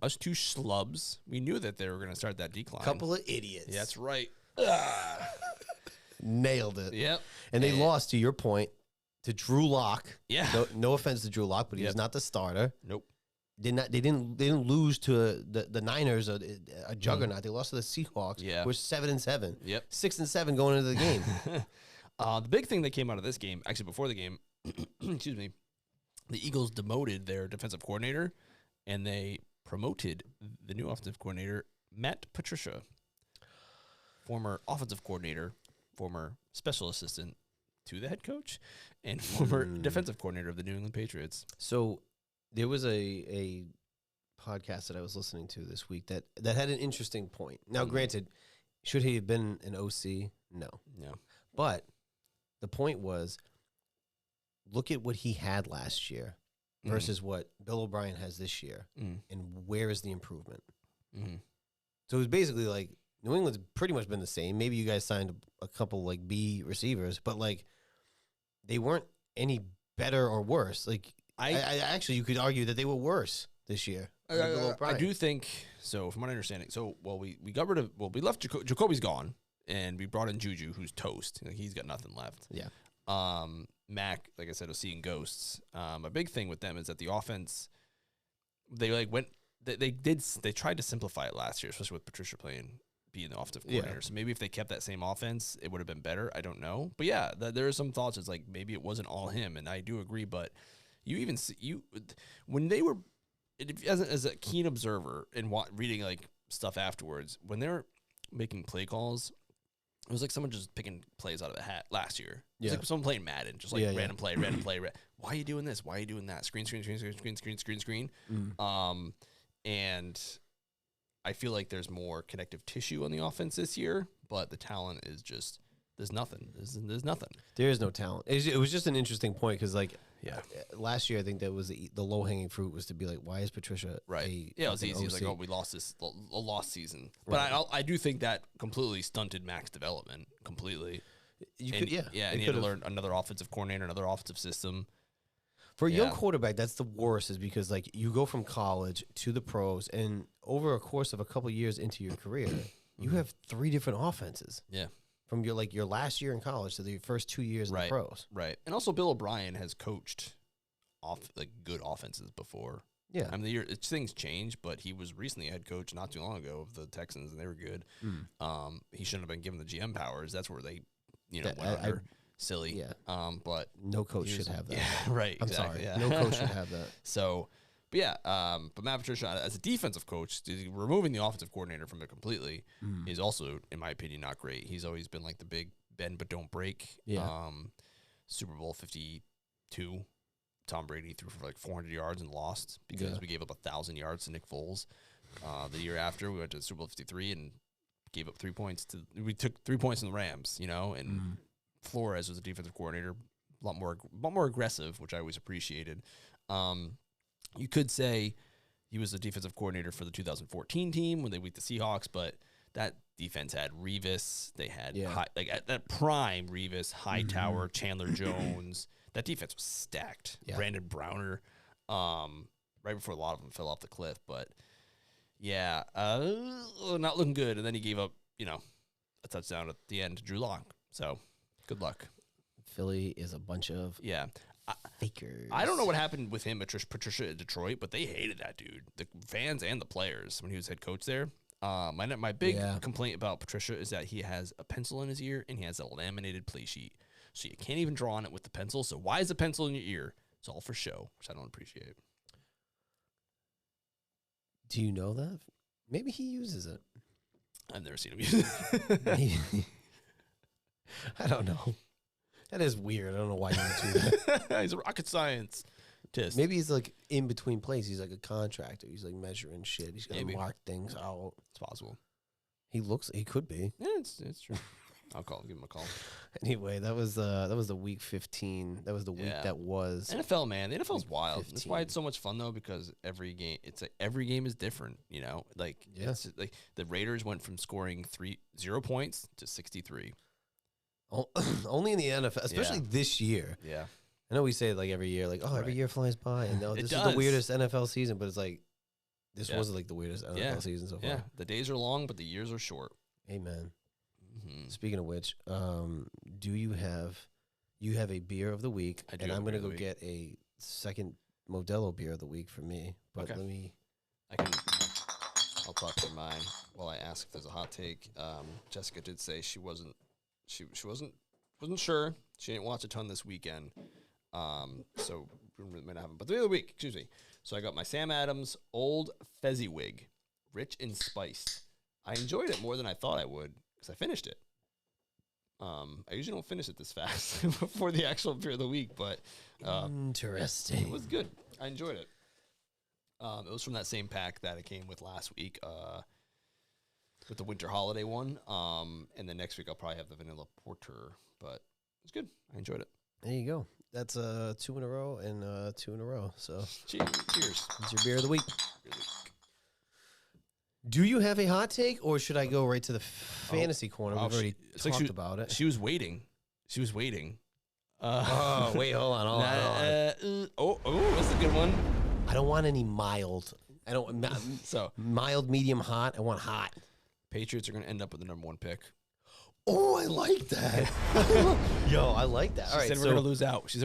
Us two schlubs, we knew that they were gonna start that decline. Couple of idiots. Yeah, that's right. Nailed it. Yep. And they lost, to your point, to Drew Lock. Yeah. No offense to Drew Lock, but he was not the starter. Nope. They didn't lose to the Niners, a juggernaut. They lost to the Seahawks. Yeah. We're 7-7. Yep. 6-7 going into the game. The big thing that came out of this game, actually before the game, excuse me, the Eagles demoted their defensive coordinator, and they promoted the new offensive coordinator, Matt Patricia, former offensive coordinator, former special assistant to the head coach, and former defensive coordinator of the New England Patriots. So there was a podcast that I was listening to this week that had an interesting point. Now, granted, should he have been an OC? No. But the point was, look at what he had last year versus what Bill O'Brien has this year, and where is the improvement? So it was basically like New England's pretty much been the same. Maybe you guys signed a couple like B receivers, but like they weren't any better or worse. Like I actually, you could argue that they were worse this year. I do think so, from my understanding. So, we got rid of, we left Jacoby's gone, and we brought in Juju, who's toast. Like, he's got nothing left. Yeah. Mac, like I said, was seeing ghosts. A big thing with them is that the offense, they tried to simplify it last year, especially with Patricia being the offensive coordinator. So maybe if they kept that same offense, it would have been better. I don't know. But yeah, there are some thoughts. It's like maybe it wasn't all him, and I do agree. But you even see when they were, as a keen observer and reading like stuff afterwards, when they were making play calls, it was like someone just picking plays out of a hat last year. It was like someone playing Madden, just like random play. Why are you doing this? Why are you doing that? Screen. And I feel like there's more connective tissue on the offense this year, but the talent is just, there's nothing. There's nothing. There is no talent. It was just an interesting point because, like, last year I think that was the low hanging fruit was to be like, why is Patricia right? It was easy. It was like, oh, we lost a lost season. But I do think that completely stunted Mac's development completely. And he had to learn another offensive coordinator, another offensive system. For a young quarterback, that's the worst, is because like you go from college to the pros, and over a course of a couple years into your career, you have 3 different offenses. Yeah. From your last year in college to the first 2 years in the pros. Right. And also Bill O'Brien has coached good offenses before. Yeah. I mean, things change, but he was recently a head coach not too long ago of the Texans, and they were good. He shouldn't have been given the GM powers. That's where they, went under. Silly. Yeah. But no coach should have that. Yeah, right. Exactly. I'm sorry. No coach should have that. So, but yeah, but Matt Patricia, as a defensive coach, removing the offensive coordinator from it completely is also, in my opinion, not great. He's always been like the big bend but don't break. Yeah. Super Bowl 52, Tom Brady threw for like 400 yards and lost because we gave up 1,000 yards to Nick Foles. The year after, we went to Super Bowl 53 and gave up 3 points we took 3 points in the Rams, and Flores was a defensive coordinator, a lot more aggressive, which I always appreciated. You could say he was the defensive coordinator for the 2014 team when they beat the Seahawks, but that defense had Revis. They had at that prime Revis, Hightower, Chandler Jones. That defense was stacked. Yeah. Brandon Browner, right before a lot of them fell off the cliff. But yeah, not looking good. And then he gave up, a touchdown at the end to Drew Lock. So good luck. Philly is a bunch of fakers. I don't know what happened with him, Patricia at Detroit, but they hated that dude, the fans and the players, when he was head coach there. My big complaint about Patricia is that he has a pencil in his ear and he has a laminated play sheet, so you can't even draw on it with the pencil. So why is the pencil in your ear? It's all for show, which I don't appreciate. Do you know that? Maybe he uses it. I've never seen him use it. I don't know. That is weird. I don't know why you would do that. He's a rocket scientist. Maybe he's like in between plays. He's like a contractor. He's like measuring shit. He's gonna mark things out. It's possible. He could be. Yeah, it's true. I'll give him a call. Anyway, that was the week 15. That was the week that was NFL, man. The NFL's wild. 15. That's why it's so much fun though, because every game is different. You know, like it's like the Raiders went from scoring 0 points to 63. Only in the NFL, especially this year. Yeah. I know we say it like every year, like, every year flies by, and this is does. the weirdest NFL season, but it's like, this was like the weirdest NFL season so far. Yeah, the days are long, but the years are short. Amen. Speaking of which, do you have a beer of the week? I do, and I'm going to go get a second Modelo beer of the week for me. But Okay. I'll talk to mine while I ask if there's a hot take. Jessica did say she wasn't sure. She didn't watch a ton this weekend. So we might not have them. But the other week, excuse me. So I got my Sam Adams Old Fezziwig, rich and spiced. I enjoyed it more than I thought I would because I finished it. I usually don't finish it this fast before the actual beer of the week, but interesting. it was good. I enjoyed it. It was from that same pack that it came with last week, with the winter holiday one. And then next week I'll probably have the vanilla porter, but it's good. I enjoyed it. There you go. That's 2 in a row and 2 in a row. So Cheers. it's your beer of the week. Do you have a hot take, or should I go right to the fantasy corner? We've already talked about it. She was waiting. Oh, wait, hold on. That's a good one. I don't want any mild. I don't So mild, medium, hot. I want hot. Patriots are going to end up with the number 1 pick. Oh, I like that. Yo, I like that. She said we're going to lose out. She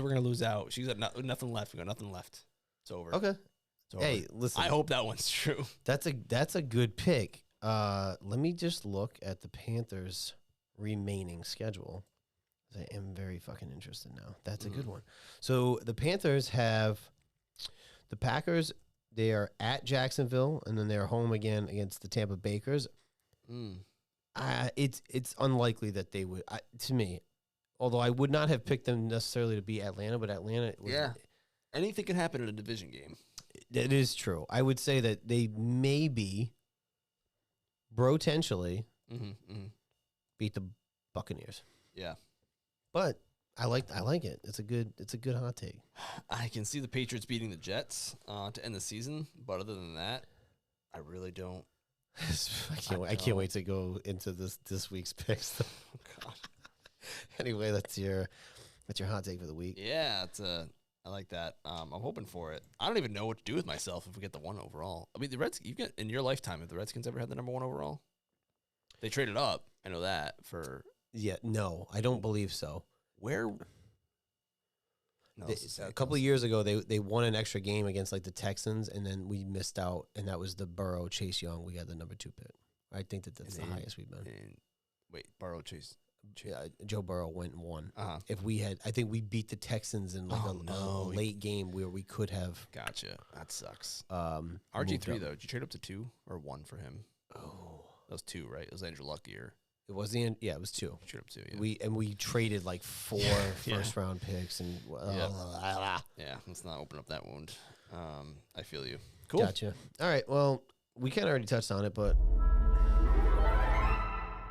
She's got nothing left. We got nothing left. It's over. Okay. It's over. Hey, listen. I hope that one's true. That's a good pick. Let me just look at the Panthers' remaining schedule. I am very fucking interested now. That's a good one. So the Panthers have the Packers. They are at Jacksonville, and then they're home again against the Tampa Bakers. It's unlikely that they would, to me, although I would not have picked them necessarily to be Atlanta, but Atlanta was, anything can happen in a division game. It is true. I would say that they maybe potentially beat the Buccaneers. Yeah. But I like it. It's a good hot take. I can see the Patriots beating the Jets to end the season, but other than that, I really don't. I can't wait to go into this week's picks. Oh, God. Anyway, that's your hot take for the week. Yeah, I like that. I'm hoping for it. I don't even know what to do with myself if we get the 1 overall. I mean, the Redskins. You get in your lifetime. Have the Redskins ever had the number 1 overall? They traded up. I know that for. Yeah, no, I don't believe so. Where? No, A couple of years ago, they won an extra game against like the Texans, and then we missed out, and that was the Burrow Chase Young. We got the number 2 pick. I think that's the highest we've been. Wait, Burrow Chase. Yeah, Joe Burrow went and won. Uh-huh. If we had, I think we beat the Texans in like a late game where we could have. Gotcha. That sucks. though. RG3 though, did you trade up to 2 or 1 for him? Oh, That was 2, right? It was Andrew Luck year. it was the end. Yeah, it was 2. You traded up 2. Yeah. We traded like 4 first round picks and Yeah, let's not open up that wound. I feel you. Cool. Gotcha. All right. Well, we kind of already touched on it, but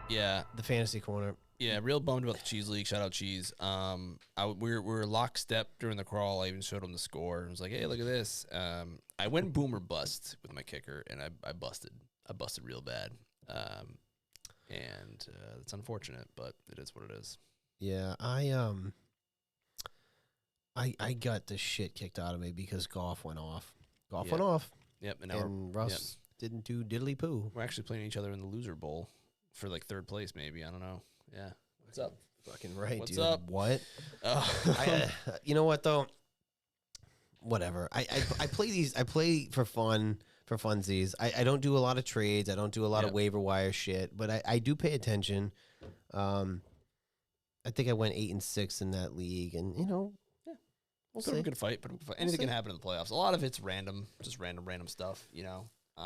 Yeah, the fantasy corner. yeah, real bummed about the Cheese League. Shout out Cheese. We were lockstep during the crawl. I even showed him the score. I was like, hey, look at this. I went boom or bust with my kicker, and I busted. I busted real bad. And it's unfortunate, but it is what it is. Yeah, I got the shit kicked out of me because Goff went off. Goff went off. Yep, And Russ didn't do diddly poo. we're actually playing each other in the loser bowl for like 3rd place, maybe. I don't know. Yeah. What's up? Fucking right, What's dude. up? What? You know what though? Whatever. I play these. I play for fun, for funsies. I don't do a lot of trades. I don't do a lot of waiver wire shit. But I do pay attention. I think I went 8-6 in that league, and we'll Put see. up a good fight. Anything can happen in the playoffs. A lot of it's random, just random stuff.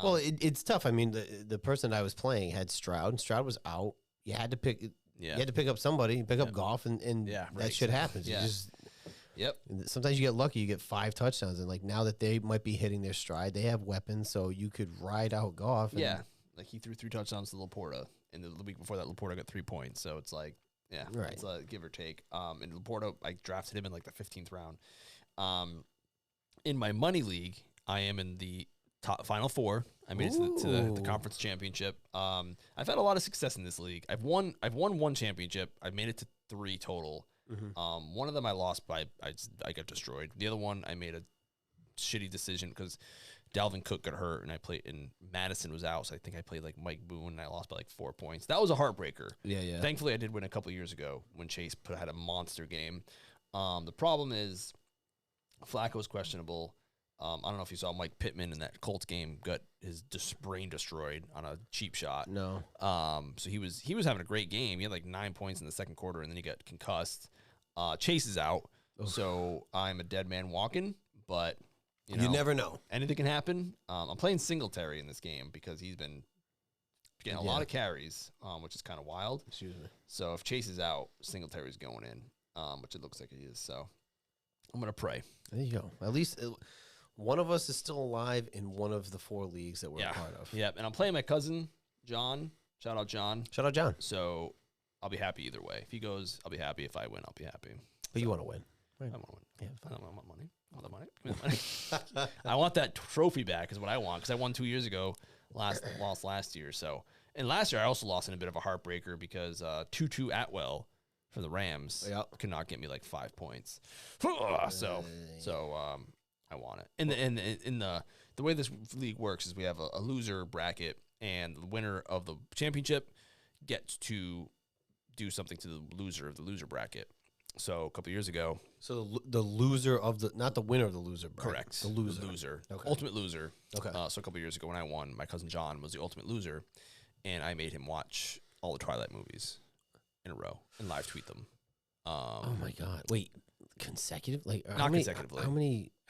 Well, it's tough. I mean, the person I was playing had Stroud, and Stroud was out. You had to pick. You had to pick up somebody. Pick up Goff, and that shit happens. Yeah. You just, Yep. sometimes you get lucky. You get 5 touchdowns, and like now that they might be hitting their stride, they have weapons, so you could ride out Goff. Yeah. Like he threw 3 touchdowns to Laporta, and the week before that, Laporta got 3 points. So it's like, yeah, Right. it's a give or take. And Laporta, I drafted him in like the 15th round. In my money league, I am in the top final 4. I made it to the conference championship. I've had a lot of success in this league. I've won 1 championship. I've made it to 3 total. One of them I lost by I got destroyed. The other one I made a shitty decision because Dalvin Cook got hurt and I played and Madison was out, so I think I played like Mike Boone and I lost by like 4 points. That was a heartbreaker. Yeah. Thankfully, I did win a couple years ago when Chase had a monster game. The problem is Flacco was questionable. I don't know if you saw Mike Pittman in that Colts game got his brain destroyed on a cheap shot. No. So he was having a great game. He had like 9 points in the second quarter, and then he got concussed. Chase is out, so I'm a dead man walking. But you never know. Anything can happen. I'm playing Singletary in this game because he's been getting a lot of carries, which is kind of wild. Excuse me. So if Chase is out, Singletary's going in, which it looks like he is. So I'm gonna pray. There you go. At least one of us is still alive in one of the 4 leagues that we're a part of. Yeah, and I'm playing my cousin, John. Shout out, John. Shout out, John. So I'll be happy either way. If he goes, I'll be happy. If I win, I'll be happy. But you want to win. Right. I want to win. Yeah, I don't want money. I want the money. Give me the money. I want that trophy back is what I want because I won 2 years ago, lost last year. So, and last year I also lost in a bit of a heartbreaker because Tutu Atwell from the Rams could not get me like 5 points. So I want it. And the way this league works is we have a loser bracket, and the winner of the championship gets to do something to the loser of the loser bracket. So a couple years ago, so the loser of the not the winner of the loser bracket. Correct. The loser. The loser. Okay. Ultimate loser. Okay. So a couple years ago when I won, my cousin John was the ultimate loser, and I made him watch all the Twilight movies in a row and live tweet them. Oh my God! Wait, consecutive? Like not consecutively. How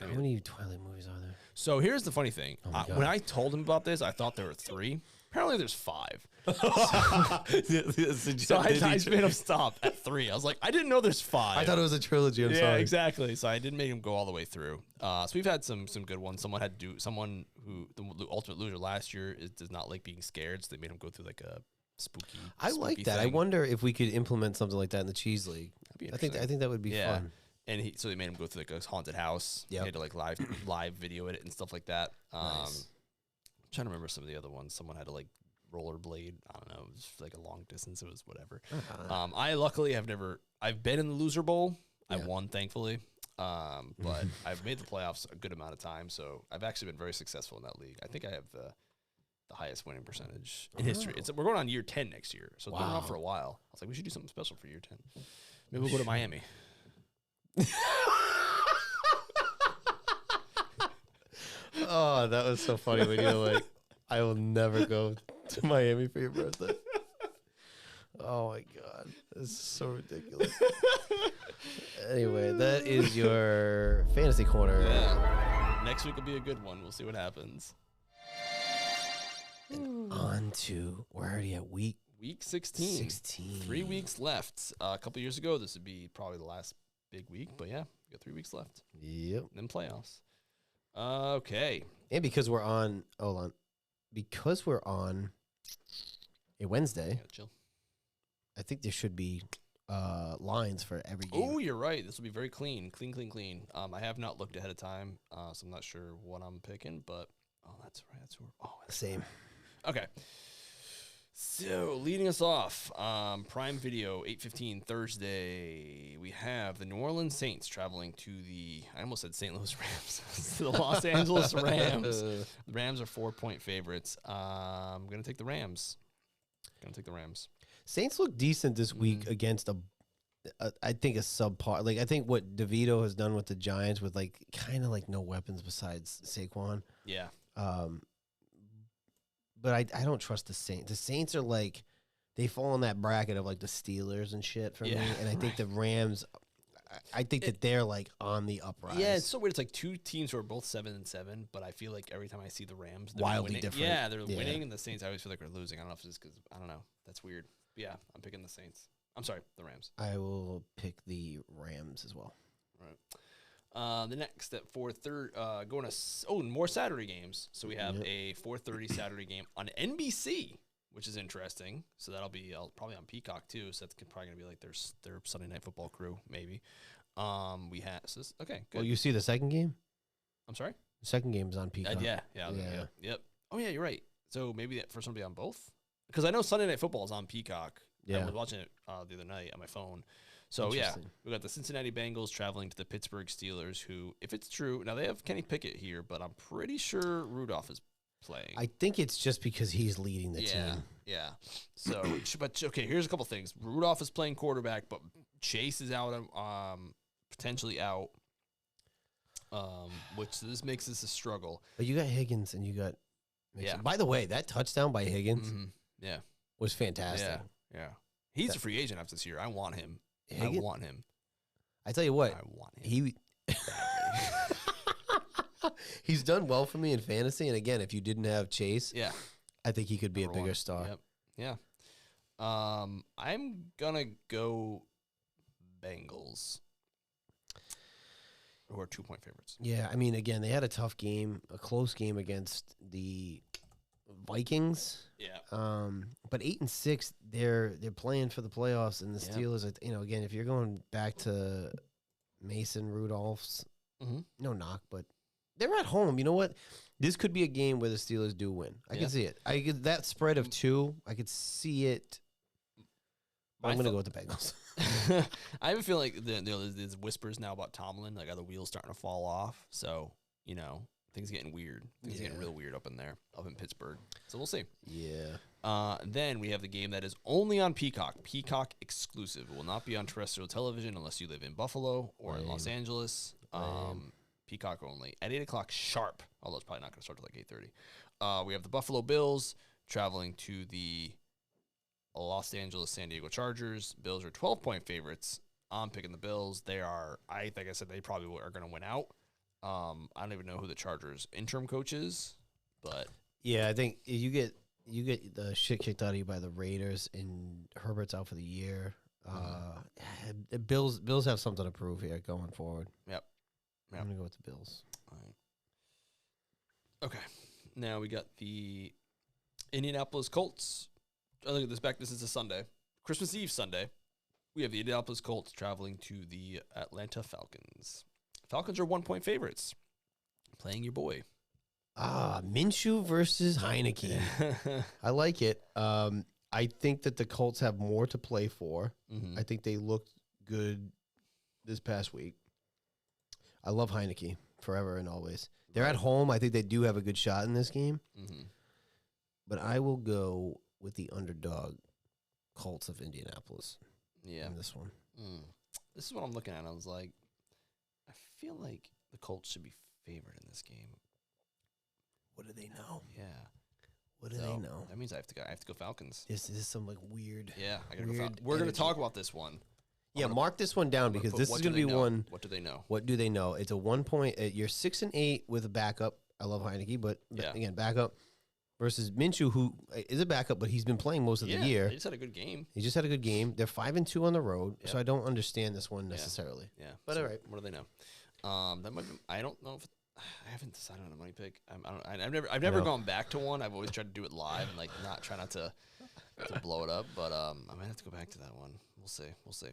many Twilight movies are there? So here's the funny thing. When I told him about this, I thought there were 3. Apparently, there's 5. So I just made him stop at 3. I was like, I didn't know there's 5. I thought it was a trilogy. I'm sorry. Exactly. So I didn't make him go all the way through. So we've had some good ones. Someone who the ultimate loser last year does not like being scared, so they made him go through like a spooky. I like that. Thing. I wonder if we could implement something like that in the Cheese League. I think that would be fun. And so they made him go through like a haunted house. Yeah. He had to like live video it and stuff like that. Nice. I'm trying to remember some of the other ones. Someone had to like rollerblade. I don't know. It was like a long distance. It was whatever. I luckily I've been in the loser bowl. I won, thankfully. But I've made the playoffs a good amount of time. So I've actually been very successful in that league. I think I have the highest winning percentage in history. We're going on year 10 next year. So it's been on for a while. I was like, we should do something special for year 10. Maybe we'll go to Miami. Oh, that was so funny when you're like, I will never go to Miami for your birthday. Oh my God. This is so ridiculous. Anyway, that is your fantasy corner. Yeah. Next week will be a good one. We'll see what happens. And on to, we're already at week 16. 3 weeks left. A couple years ago, this would be probably the last big week, but yeah, we got 3 weeks left. Yep. And then playoffs. Okay. And because we're on a Wednesday, Yeah, chill. I think there should be lines for every game. Oh, you're right. This will be very clean. Clean. I have not looked ahead of time, so I'm not sure what I'm picking, but that's right. That's where. Same. Okay. So, leading us off, Prime Video, 8:15 Thursday. We have the New Orleans Saints traveling to I almost said St. Louis Rams, to the Los Angeles Rams. The Rams are 4-point favorites. I'm going to take the Rams. Saints look decent this week against I think a subpar. Like I think what DeVito has done with the Giants with like kind of like no weapons besides Saquon. Yeah. But I don't trust the Saints. The Saints are like they fall in that bracket of like the Steelers and shit for me. And I think the Rams. I think that they're like on the uprise. Yeah, it's so weird. It's like two teams who are both 7-7, but I feel like every time I see the Rams, they're wildly winning. different. Yeah, they're winning, and the Saints I always feel like are losing. I don't know if it's because I don't know. That's weird. But yeah, I'm picking the Saints. I'm sorry, the Rams. I will pick the Rams as well. Right. The next at 4:30, going to more Saturday games. So we have a 4:30 Saturday game on NBC, which is interesting. So that'll be probably on Peacock too. So that's probably gonna be like their Sunday Night Football crew maybe. We have okay. Good. Well, you see the second game? I'm sorry. The second game is on Peacock. Yep. Oh yeah, you're right. So maybe that first one will be on both because I know Sunday Night Football is on Peacock. Yeah. I was watching it the other night on my phone. So yeah, we got the Cincinnati Bengals traveling to the Pittsburgh Steelers. Who, if it's true, now they have Kenny Pickett here, but I'm pretty sure Rudolph is playing. I think it's just because he's leading the team. Yeah. So, but okay, here's a couple things. Rudolph is playing quarterback, but Chase is out. Potentially out. Which this makes this a struggle. But you got Higgins and you got Mixon. Yeah. By the way, that touchdown by Higgins Yeah. was fantastic. Yeah. He's a free agent after this year. I want him. Higgins? I want him. I tell you what, I want him. He's done well for me in fantasy. And again, if you didn't have Chase, Yeah. I think he could be a bigger star. Yep. Yeah. I'm gonna go Bengals, who are 2-point favorites. Yeah, I mean, again, they had a tough game, a close game against the Vikings. Yeah. But 8-6, they're playing for the playoffs, and the Yeah. Steelers. Again, if you're going back to Mason Rudolph's, no knock, but they're at home. You know what? This could be a game where the Steelers do win. I can see it. That spread of 2. I could see it. But I'm going to go with the Bengals. I have a feeling like there's whispers now about Tomlin, like are the wheels starting to fall off. So, things getting weird. Things getting real weird up in Pittsburgh. So we'll see. Yeah. Then we have the game that is only on Peacock. Peacock exclusive. It will not be on terrestrial television unless you live in Buffalo or in Los Angeles. Peacock only at 8 o'clock sharp. Although it's probably not going to start till like 8:30. We have the Buffalo Bills traveling to the Los Angeles San Diego Chargers. Bills are 12-point favorites. I'm picking the Bills. They are, like I said, they probably are going to win out. I don't even know who the Chargers interim coach is, but yeah, I think you get the shit kicked out of you by the Raiders, and Herbert's out for the year. The Bills have something to prove here going forward. Yep. I'm gonna go with the Bills. All right. Okay. Now we got the Indianapolis Colts. I look at this back. This is a Sunday, Christmas Eve Sunday. We have the Indianapolis Colts traveling to the Atlanta Falcons. Falcons are 1-point favorites, playing your boy. Minshew versus Heineke. I like it. I think that the Colts have more to play for. I think they looked good this past week. I love Heineke forever and always. They're at home. I think they do have a good shot in this game. But I will go with the underdog Colts of Indianapolis. Yeah. In this one. This is what I'm looking at. I was like, I feel like the Colts should be favored in this game. What do they know? Yeah. What do they know? That means I have to go Falcons. This is some like weird. Yeah, I gotta go Falcons. We're going to talk about this one. Yeah, mark this one down because this is going to be one. What do they know? What do they know? It's a 1-point. You're 6-8 with a backup. I love Heineke, but again, backup versus Minshew, who is a backup, but he's been playing most of the year. He just had a good game. He just had a good game. They're 5-2 on the road, so I don't understand this one necessarily. Yeah, but all right. What do they know? I don't know if I haven't decided on a money pick. I've never gone back to one. I've always tried to do it live and try not to blow it up. But I might have to go back to that one. We'll see.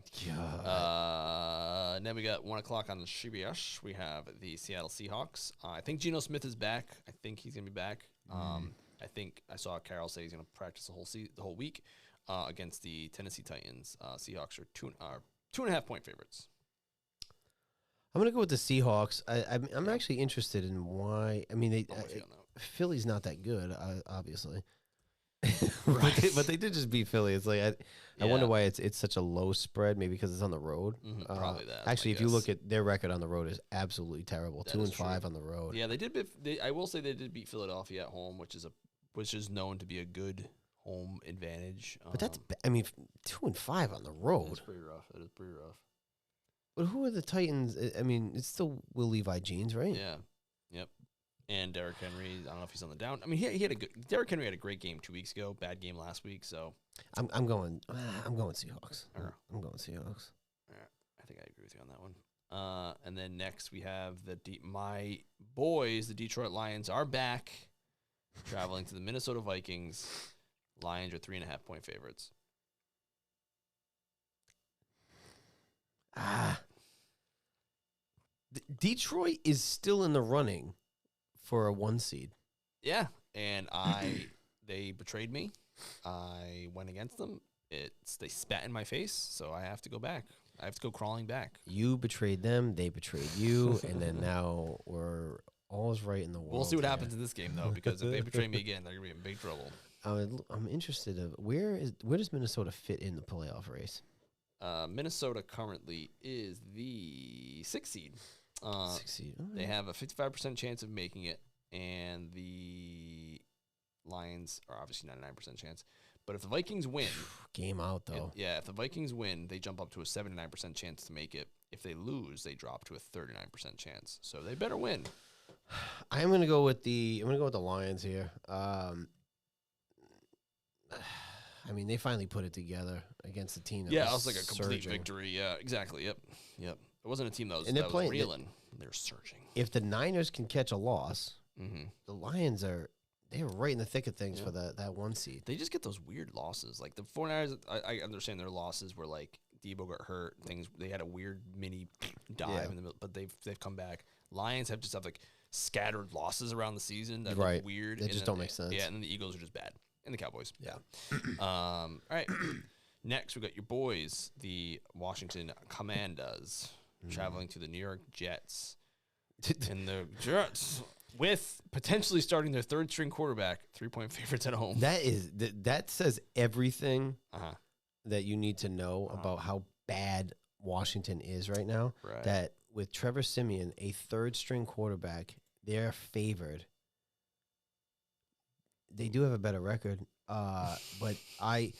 And then we got 1 o'clock on the CBS. We have the Seattle Seahawks. I think Geno Smith is back. I think he's gonna be back. I think I saw Carroll say he's gonna practice the whole week against the Tennessee Titans. Seahawks are 2.5-point favorites. I'm going to go with the Seahawks. I'm actually interested in why. I mean, Philly's not that good, obviously. but they did just beat Philly. It's like I wonder why it's such a low spread. Maybe because it's on the road. Probably that. Actually, if you look at their record on the road, is absolutely terrible. 2-5 on the road. Yeah, they did. I will say they did beat Philadelphia at home, which is known to be a good home advantage. But 2-5 on the road. That's pretty rough. That is pretty rough. But who are the Titans? I mean, it's still Will Levi Jeans, right? Yeah. Yep. And Derrick Henry, I don't know if he's on the down. I mean, he had Derrick Henry had a great game 2 weeks ago, bad game last week. So I'm going Seahawks. I'm going Seahawks. I think I agree with you on that one. And then next we have my boys, the Detroit Lions, are back, traveling to the Minnesota Vikings. Lions are 3.5-point favorites. Detroit is still in the running for a 1 seed. Yeah, and they betrayed me. I went against them. They spat in my face, so I have to go back. I have to go crawling back. You betrayed them, they betrayed you, and then now we're all's right in the world. We'll see what happens in this game, though, because if they betray me again, they're going to be in big trouble. I'm interested of where does Minnesota fit in the playoff race? Minnesota currently is the 6th seed. 6th seed. They have a 55% chance of making it, and the Lions are obviously 99% chance. But if the Vikings win, game out though. If the Vikings win, they jump up to a 79% chance to make it. If they lose, they drop to a 39% chance. So they better win. I'm gonna go with the Lions here. I mean, they finally put it together against the team. That was like a complete victory. Yeah, exactly. Yep. It wasn't a team that was, and they're playing, reeling. They're surging. If the Niners can catch a loss, the Lions they're right in the thick of things for that 1 seed. They just get those weird losses. Like the 49ers, I understand their losses were like Debo got hurt. They had a weird mini dive in the middle, but they've come back. Lions have like scattered losses around the season that look weird. They just don't make sense. Yeah, and then the Eagles are just bad. And the Cowboys. Yeah. All right. Next, we got your boys, the Washington Commanders, traveling to the New York Jets. And the Jets, with potentially starting their 3rd-string quarterback, 3-point favorites at home. That says everything that you need to know about how bad Washington is right now. Right. That with Trevor Siemian, a 3rd-string quarterback, they're favored. They do have a better record, but I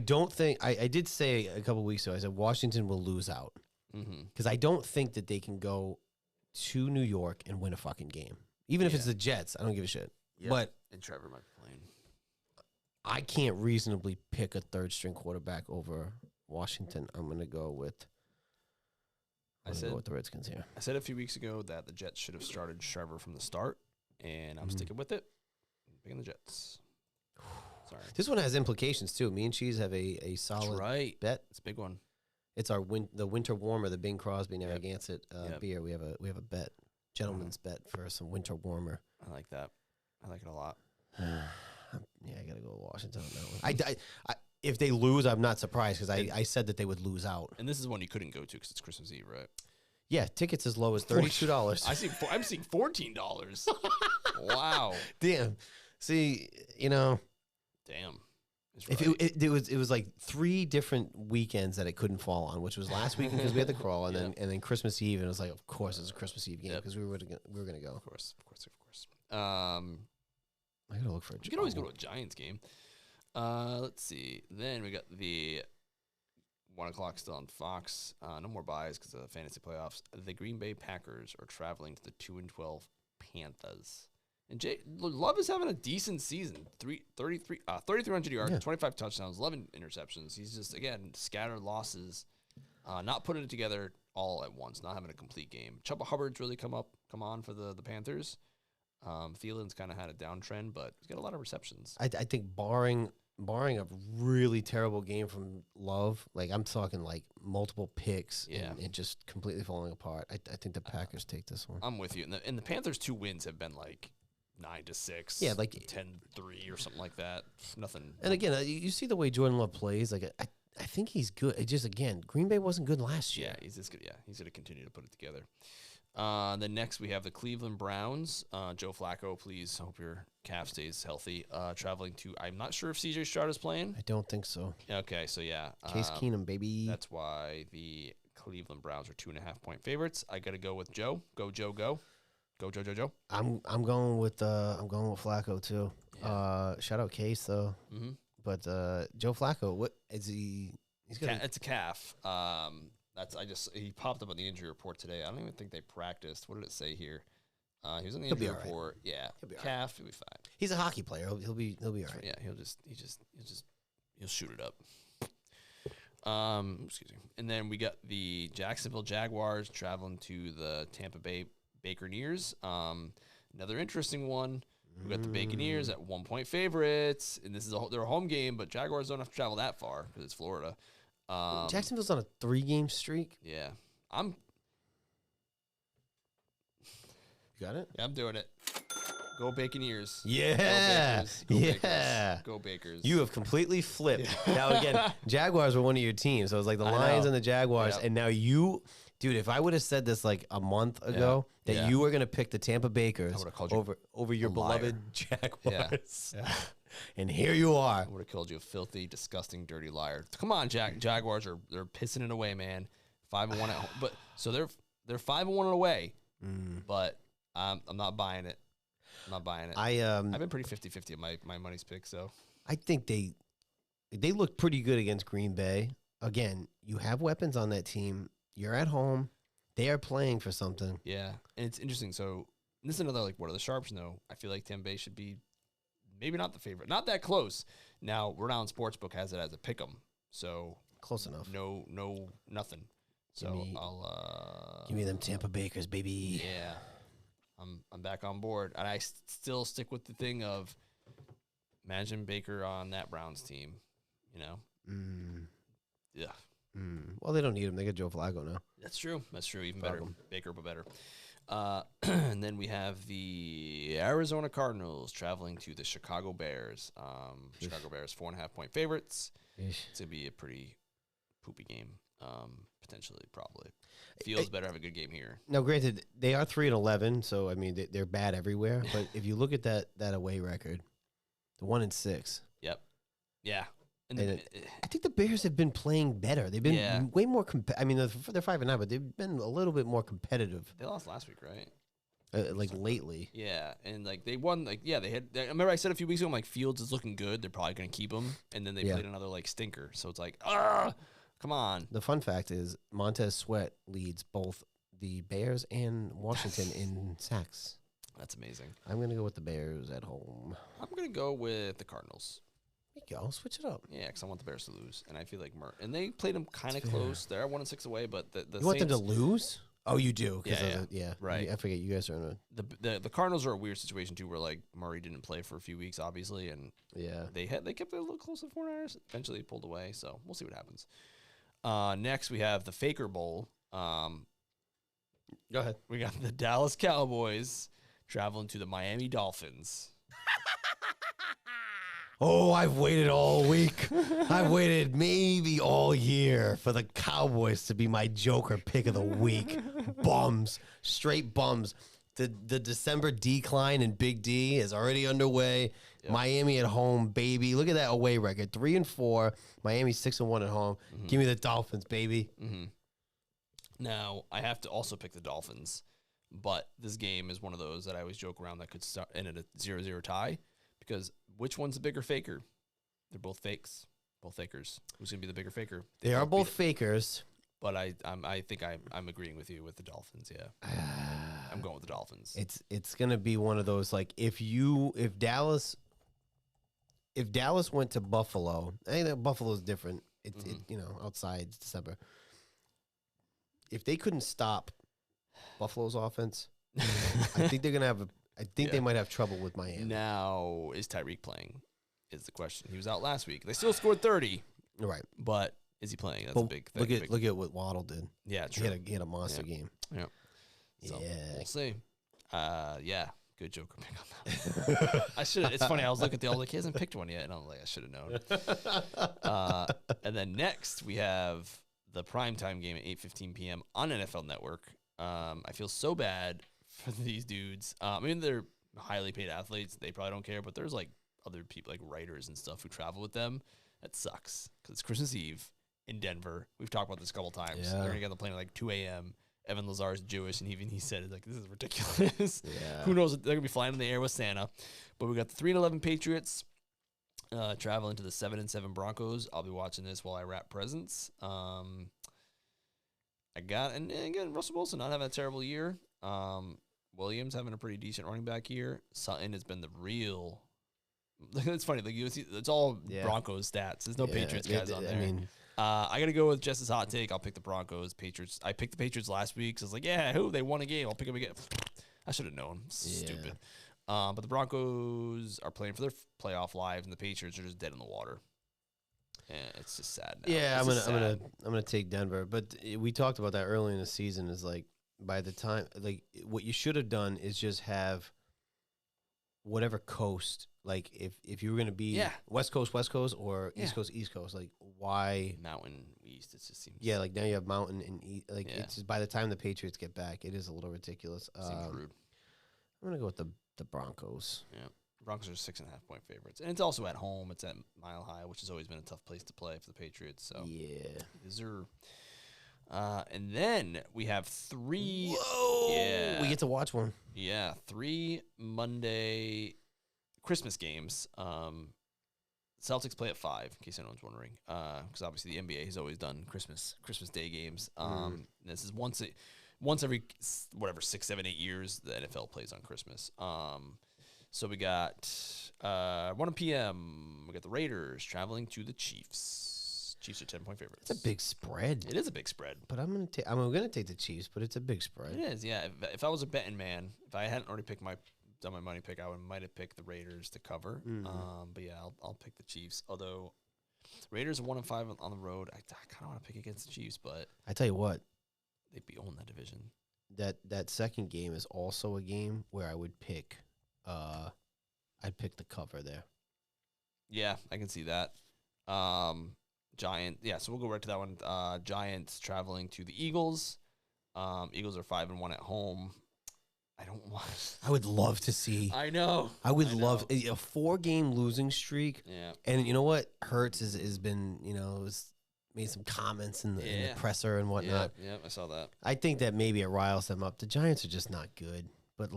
don't think I did say a couple weeks ago. I said Washington will lose out because I don't think that they can go to New York and win a fucking game, even if it's the Jets. I don't give a shit. Yep. But and Trevor might be playing. I can't reasonably pick a 3rd-string quarterback over Washington. I'm gonna go with. Go with the Redskins here. I said a few weeks ago that the Jets should have started Trevor from the start, and I'm sticking with it. Picking the Jets. Sorry. This one has implications too. Me and Cheese have a solid bet. It's a big one. It's our the winter warmer, the Bing Crosby Narragansett beer. We have a bet, gentleman's bet for some winter warmer. I like that. I like it a lot. Yeah, I gotta go with Washington on that one. I if they lose, I'm not surprised because I said that they would lose out. And this is one you couldn't go to because it's Christmas Eve, right? Yeah, tickets as low as $32. I'm seeing $14. Wow. Damn. See, Damn. If it was like 3 different weekends that it couldn't fall on, which was last weekend because we had the crawl, and then Christmas Eve, and it was like, of course, it's a Christmas Eve game because we were gonna go. Of course. I gotta look for. You can always go to a Giants game. Let's see. Then we got the 1 o'clock still on Fox. No more buys because of the fantasy playoffs. The Green Bay Packers are traveling to the 2-12 Panthers. And Love is having a decent season. 3,300 yards, 25 touchdowns, 11 interceptions. He's just, again, scattered losses, not putting it together all at once, not having a complete game. Chuba Hubbard's really come on for the Panthers. Thielen's kind of had a downtrend, but he's got a lot of receptions. I think barring a really terrible game from Love, like I'm talking like multiple picks and just completely falling apart. I think the Packers take this one. I'm with you. And the Panthers' 2 wins have been like 9-6, yeah, like 10-3 or something like that. Nothing. And again, you see the way Jordan Love plays. Like I think he's good. It just again, Green Bay wasn't good last year. Yeah, he's just good. Yeah, he's going to continue to put it together. Then next we have the Cleveland Browns. Joe Flacco, please hope your calf stays healthy. Traveling to, I'm not sure if CJ Stroud is playing. I don't think so. Okay, so yeah, Case Keenum, baby. That's why the Cleveland Browns are 2.5-point favorites. I got to go with Joe. Go Joe, go. Go Joe. I'm going with Flacco too. Yeah. Shout out Case though. Mm-hmm. But Joe Flacco, what is he? It's a calf. He popped up on the injury report today. I don't even think they practiced. What did it say here? He was on the injury report. Right. Yeah, calf. He'll be fine. He's a hockey player. He'll be all right. Yeah, he'll shoot it up. Excuse me. And then we got the Jacksonville Jaguars traveling to the Tampa Bay Buccaneers. Another interesting one. We got the Buccaneers at 1-point favorites, and this is their home game, but Jaguars don't have to travel that far because it's Florida. Jacksonville's on a 3-game streak. Yeah, You got it? I'm doing it. Go Buccaneers. Yeah. Go Bakers. Yeah. Go Bakers. You have completely flipped. Now, again, Jaguars were one of your teams. So it was like the Lions and the Jaguars. Yep. And now you, dude, if I would have said this like a month ago, that you were going to pick the Tampa Bakers over your beloved Jaguars. Yeah. And here you are. I would have called you a filthy, disgusting, dirty liar. Come on, Jaguars they're pissing it away, man. 5-1 at home. But so they're 5-1 away. But I'm not buying it. I'm not buying it. I've been pretty 50-50 at my money's pick, so I think they look pretty good against Green Bay. Again, you have weapons on that team. You're at home. They are playing for something. Yeah, and it's interesting. So this is another like what are the sharps know? I feel like Tampa Bay should be maybe not the favorite, not that close. Now Rhode Island Sportsbook has it as a pick'em, so close enough. No, nothing. So I'll give me them Tampa Bakers, baby. Yeah. I'm back on board, and I still stick with the thing of imagine Baker on that Browns team, you know. Yeah. Well, they don't need him. They got Joe Flacco now. That's true. Even better. Baker, but better. And then we have the Arizona Cardinals traveling to the Chicago Bears. Chicago Bears 4.5-point favorites. It's gonna be a pretty poopy game. Potentially, probably. Fields better have a good game here. Now, granted, they are 3-11, so I mean they're bad everywhere. But if you look at that away record, the 1-6. Yep. Yeah. And I think the Bears have been playing better. They've been way more. I mean, they're 5-9, but they've been a little bit more competitive. They lost last week, right? Lately. Yeah, and like they won. Like I remember I said a few weeks ago, I'm like Fields is looking good. They're probably gonna keep him, and then they played another like stinker. So it's like come on. The fun fact is Montez Sweat leads both the Bears and Washington in sacks. That's amazing. I'm going to go with the Bears at home. I'm going to go with the Cardinals. There you go. Switch it up. Yeah, because I want the Bears to lose. And I feel like and they played them kind of close. They're 1-6 away, but the You want them to lose? Oh, you do? Yeah. Right. I forget you guys are in the Cardinals are a weird situation, too, where like Murray didn't play for a few weeks, obviously. And they kept it a little close to the 49ers. Eventually they pulled away, so we'll see what happens. Next, we have the Faker Bowl. Go ahead. We got the Dallas Cowboys traveling to the Miami Dolphins. Oh, I've waited all week. I've waited maybe all year for the Cowboys to be my Joker pick of the week. Bums. Straight bums. The December decline in Big D is already underway. Yep. Miami at home, baby. Look at that away record. 3-4. Miami 6-1 at home. Give me the Dolphins, baby. Now, I have to also pick the Dolphins, but this game is one of those that I always joke around that could start end at a 0-0 tie, because which one's the bigger faker? They're both fakes. Both fakers. Who's going to be the bigger faker? They are both fakers. But I think I'm agreeing with you with the Dolphins, yeah. I'm going with the Dolphins. It's going to be one of those, like, if Dallas went to Buffalo, I think that Buffalo's different. It outside December. If they couldn't stop Buffalo's offense, I think they're gonna have. They might have trouble with Miami. Now, is Tyreek playing? Is the question. He was out last week. They still scored 30. Right, but is he playing? That's a big thing. Look at what Waddle did. Yeah, true. He had a monster game. Yeah. So, we'll see. Good Joker pick on that. I should. It's funny. I was looking at I was like, he hasn't picked one yet, and I'm like, I should have known. And then next we have the primetime game at 8:15 p.m. on NFL Network. I feel so bad for these dudes. I mean, they're highly paid athletes. They probably don't care, but there's like other people, like writers and stuff, who travel with them. That sucks because it's Christmas Eve in Denver. We've talked about this a couple times. They're gonna get on the plane at like 2 a.m. Evan Lazar's Jewish, and even he said, like, this is ridiculous. Yeah. Who knows? They're going to be flying in the air with Santa. But we got the 3-11 Patriots traveling to the 7-7 Broncos. I'll be watching this while I wrap presents. And again, Russell Wilson not having a terrible year. Williams having a pretty decent running back year. Sutton has been the real. It's funny. Like, it's all Broncos stats. There's no Patriots guys on there. I mean, I got to go with Jess's hot take. I'll pick the Broncos. Patriots. I picked the Patriots last week, so I was like, yeah, they won a game. I'll pick them again. I should have known. Stupid. But the Broncos are playing for their playoff lives, and the Patriots are just dead in the water. And it's just sad now. Yeah, I'm I'm gonna take Denver, but we talked about that early in the season. Is like by the time what you should have done is just have whatever coast. Like if you were gonna be West Coast or East Coast, like why Mountain East? It just seems like now you have Mountain and it's just by the time the Patriots get back, it is a little ridiculous. seems rude. I'm gonna go with the Broncos. Yeah. Broncos are 6.5-point favorites, and it's also at home. It's at Mile High, which has always been a tough place to play for the Patriots. So and then we have 3. Whoa! Yeah, We get to watch one. Yeah, 3 Monday Christmas games. Celtics play at 5, in case anyone's wondering, because obviously the NBA has always done Christmas Day games. This is once every 6, 7, 8 years the NFL plays on Christmas. So we got 1 p.m. We got the Raiders traveling to the Chiefs. Chiefs are 10-point favorites. It's a big spread. It is a big spread. But I'm gonna take the Chiefs, but it's a big spread. It is, yeah. If I was a betting man, if I hadn't already done my money pick, I might have picked the Raiders to cover. But yeah, I'll pick the Chiefs. Although Raiders are 1-5 on the road, I kind of want to pick against the Chiefs, but I tell you what, they'd own that division. That second game is also a game where I would pick. I'd pick the cover there. Yeah, I can see that. Yeah, so we'll go right to that one. Giants traveling to the Eagles. Eagles are 5-1 at home. I would love to see. I know. I would love a 4-game losing streak. Yeah. And you know what? Hurts has been, has made some comments in the presser and whatnot. Yeah, I saw that. I think that maybe it riles them up. The Giants are just not good. But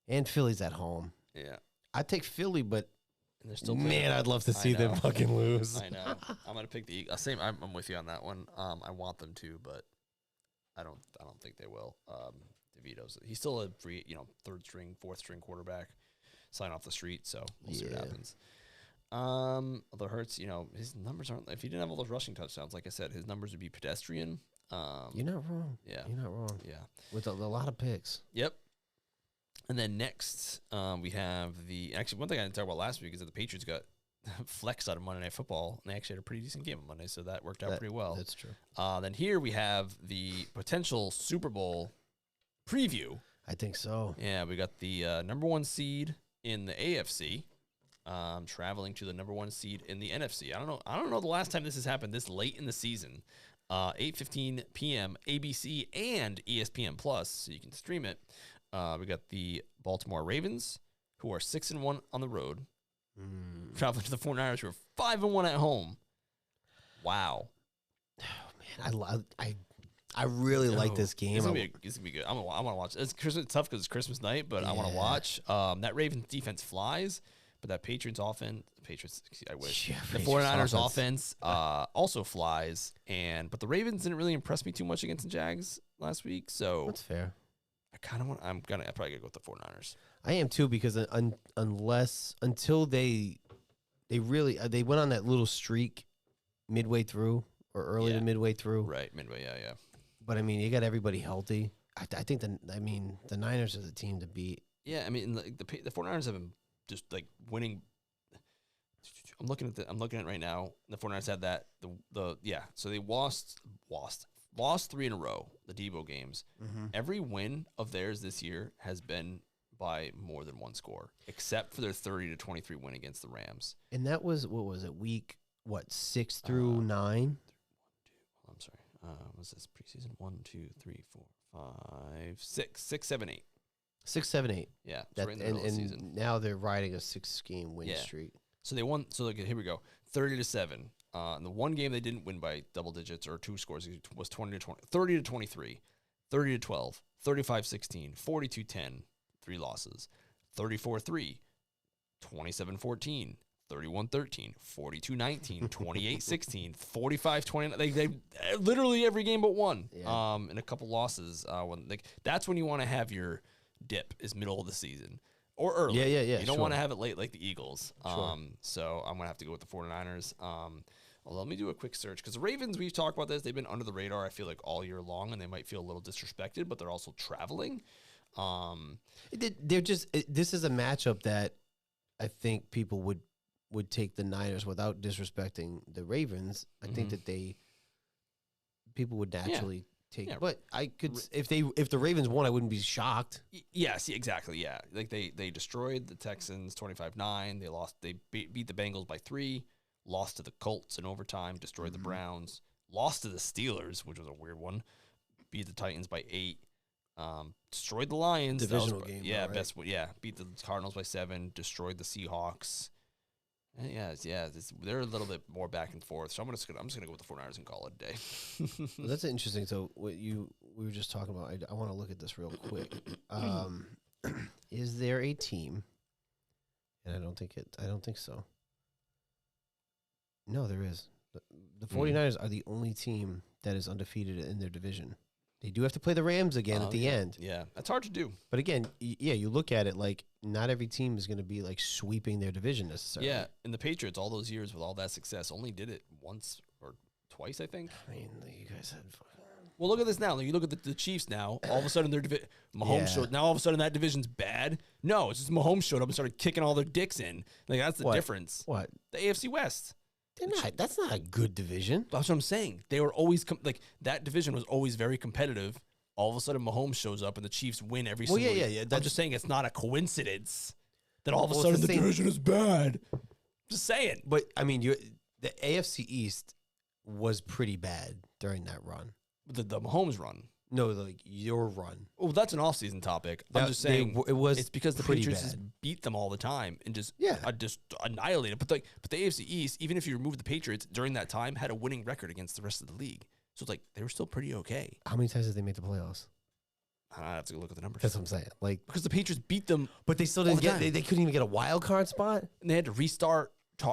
and Philly's at home. Yeah. I'd take Philly, but and they're still I'd love to see them fucking lose. I know. I'm gonna pick the Eagles. Same. I'm with you on that one. I want them to, but I don't think they will. DeVito's he's still a free, third string, fourth string quarterback, signed off the street. So we'll see what happens. Although Hurts, his numbers aren't. If he didn't have all those rushing touchdowns, like I said, his numbers would be pedestrian. You're not wrong. Yeah, you're not wrong. Yeah, with a lot of picks. Yep. And then next, we have actually one thing I didn't talk about last week is that the Patriots got flexed out of Monday Night Football, and they actually had a pretty decent game on Monday, so that worked out pretty well. That's true. Then here we have the potential Super Bowl preview. I think so. Yeah, we got the number 1 seed in the AFC, traveling to the number 1 seed in the NFC. I don't know the last time this has happened this late in the season. 8:15 p.m. ABC and ESPN Plus, so you can stream it. We got the Baltimore Ravens, who are 6-1 on the road, traveling to the 49ers, who are 5-1 at home. Wow. Oh man, I really like this game. It's gonna be good. I want to watch. It's tough because it's Christmas night, but I want to watch. That Ravens defense flies, but that Patriots offense, I wish the 49ers offense also flies. But the Ravens didn't really impress me too much against the Jags last week, so that's fair. I probably gotta go with the 49ers. I am too, because until they went on that little streak midway through or early to midway through. Right, midway, yeah. But I mean, you got everybody healthy. I think the Niners are the team to beat. Yeah, I mean the 49ers have been just winning. I'm looking at it right now. The 49ers had that so they lost 3 in a row, the Debo games. Mm-hmm. Every win of theirs this year has been by more than 1 score, except for their 30-23 win against the Rams. And that was, what was it, week 6 through 9? I'm sorry. Was this preseason? 1, 2, 3, 4, 5, 6, 6, 7, 8. 6, 7, 8. Yeah, right in the middle of the season. Now they're riding a 6-game win streak. So they won. So here we go, 30-7. The one game they didn't win by double digits or 2 scores was 20-20, 30-23, 30-12, 35-16, 42-10, 3 losses, 34-3, 27-14, 31-13, 42-19, 28-16, 45-29. They literally every game but one. Yeah. And a couple losses. That's when you want to have your dip, is middle of the season. Or early. Yeah. You don't want to have it late like the Eagles. Sure. So I'm going to have to go with the 49ers. Well, let me do a quick search, because the Ravens, we've talked about this. They've been under the radar, I feel like, all year long, and they might feel a little disrespected, but they're also traveling. They're just this is a matchup that I think people would take the Niners without disrespecting the Ravens. I think that people would naturally take. Yeah. But I could if the Ravens won, I wouldn't be shocked. Yeah, see, exactly. Yeah, like they destroyed the Texans 25-9. They lost. They beat the Bengals by 3. Lost to the Colts in overtime. Destroyed the Browns. Lost to the Steelers, which was a weird one. Beat the Titans by 8. Destroyed the Lions. Divisional game. Yeah, right? best. Yeah, beat the Cardinals by 7. Destroyed the Seahawks. And they're a little bit more back and forth. So I'm just gonna go with the 49ers and call it a day. Well, that's interesting. So what we were just talking about. I want to look at this real quick. Is there a team? And I don't think so. No, there is. The 49ers are the only team that is undefeated in their division. They do have to play the Rams again at the end. Yeah, that's hard to do. But again, you look at it like not every team is going to be like sweeping their division necessarily. Yeah, and the Patriots, all those years with all that success, only did it once or twice, I think. I mean, you guys had fun. Well, look at this now. You look at the Chiefs now. All of a sudden, Mahomes showed. Now, all of a sudden, that division's bad. No, it's just Mahomes showed up and started kicking all their dicks in. Like that's the difference. What? The AFC West. They're not. That's not a good division. That's what I'm saying. They were always that division was always very competitive. All of a sudden, Mahomes shows up and the Chiefs win every single year. Yeah. I'm just saying it's not a coincidence that all of a sudden the division is bad. Just saying. But I mean, the AFC East was pretty bad during that run. The Mahomes run. No, like your run. Well, that's an off-season topic. I'm just saying it's because the Patriots just beat them all the time and just annihilated. But the AFC East, even if you remove the Patriots during that time, had a winning record against the rest of the league. So it's like they were still pretty okay. How many times did they make the playoffs? I have to look at the numbers. That's what I'm saying. Like because the Patriots beat them, but they still didn't get. They couldn't even get a wild card spot. And they had to restart.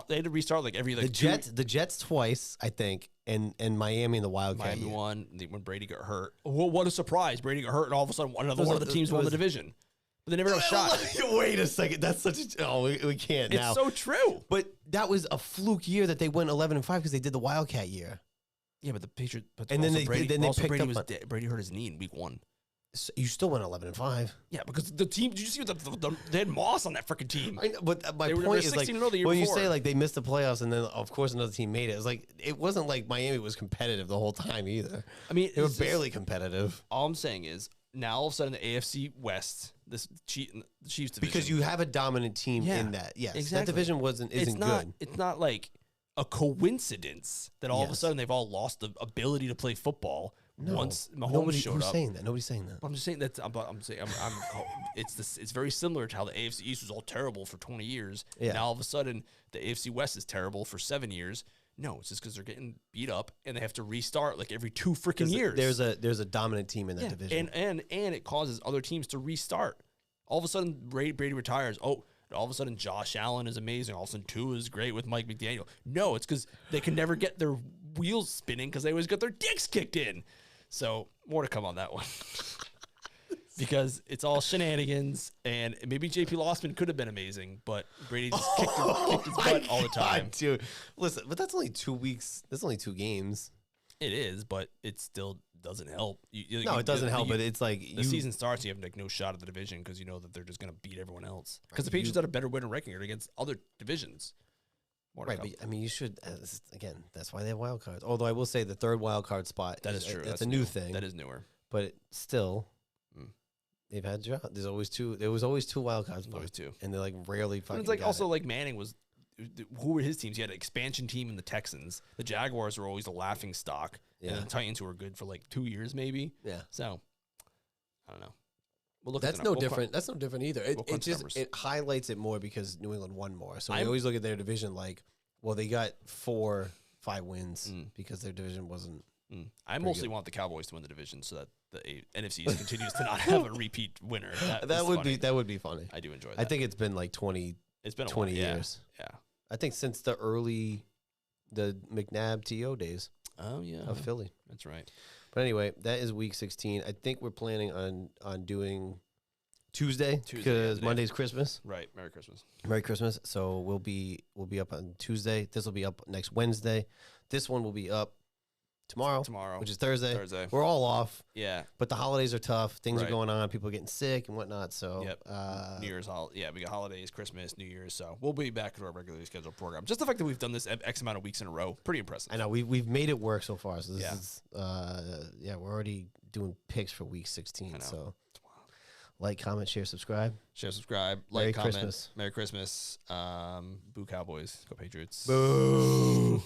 They had to restart like every the Jets twice, I think, and Miami in the Wildcat. Miami won when Brady got hurt. Well, what a surprise! Brady got hurt, and all of a sudden another one of the teams won the division. But they never got a shot. Wait a second, that's such a we can't now. It's so true. But that was a fluke year that they went 11-5 because they did the Wildcat year. Yeah, but the Patriots. But and then they Brady picked up. Brady hurt his knee in week 1. So you still went 11-5. Yeah, because the team. Did you see what they had Moss on that freaking team? I know, but my point is like when you say like they missed the playoffs and then of course another team made it. It's like it wasn't like Miami was competitive the whole time either. I mean, they were barely competitive. All I'm saying is now all of a sudden the AFC West, the Chiefs division, because you have a dominant team in that. Yes, exactly. That division isn't good. It's not like a coincidence that all of a sudden they've all lost the ability to play football. No, once Mahomes showed up. Saying that? Nobody's saying that. I'm just saying that. It's very similar to how the AFC East was all terrible for 20 years. Yeah. Now all of a sudden the AFC West is terrible for 7 years. No, it's just because they're getting beat up and they have to restart like every 2 freaking years. There's a dominant team in that division, and it causes other teams to restart. All of a sudden Brady retires. Oh. All of a sudden, Josh Allen is amazing. All of a sudden, Tua is great with Mike McDaniel. No, it's because they can never get their wheels spinning because they always get their dicks kicked in. So, more to come on that one. Because it's all shenanigans, and maybe JP Lossman could have been amazing, but Brady just kicked his butt all the time. God, dude. Listen, but that's only 2 weeks. That's only 2 games. It is, but it still doesn't help. It doesn't help, but it's like the season starts, you have like no shot at the division because you know that they're just going to beat everyone else. Because the Patriots had a better winning record against other divisions. Right, but I mean, you should again. That's why they have wild cards. Although I will say the third wild card spot that is true. That's a new thing. That is newer, but still, they've had jobs. There's always 2. There was always 2 wild cards. Always 2, and they're like rarely fucking. And it's like also like Manning was. Who were his teams? He had an expansion team in the Texans. The Jaguars were always a laughing stock. Yeah. And the Titans who were good for like 2 years, maybe. Yeah. So, I don't know. We'll look That's no different. That's no different either. It highlights it more because New England won more. So we always look at their division like, well, they got 4-5 wins because their division wasn't. I mostly want the Cowboys to win the division so that the NFC continues to not have a repeat winner. That would be funny. I do enjoy that. I think it's been like 20. It's been 20 years. Yeah. I think since the McNabb TO days. Oh yeah. Of Philly. That's right. But anyway, that is week 16. I think we're planning on doing Tuesday because Monday's Christmas. Right. Merry Christmas. Merry Christmas. So we'll be up on Tuesday. This will be up next Wednesday. This one will be up tomorrow, which is Thursday. We're all off. Yeah. But the holidays are tough. Things are Right. going on. People are getting sick and whatnot. So, Yep. New Year's, we got holidays, Christmas, New Year's. So we'll be back to our regularly scheduled program. Just the fact that we've done this X amount of weeks in a row, pretty impressive. I know we've made it work so far. So this is, we're already doing picks for week 16. So, like, comment, share, subscribe. Like, comment. Christmas. Merry Christmas. Boo Cowboys. Go Patriots. Boo.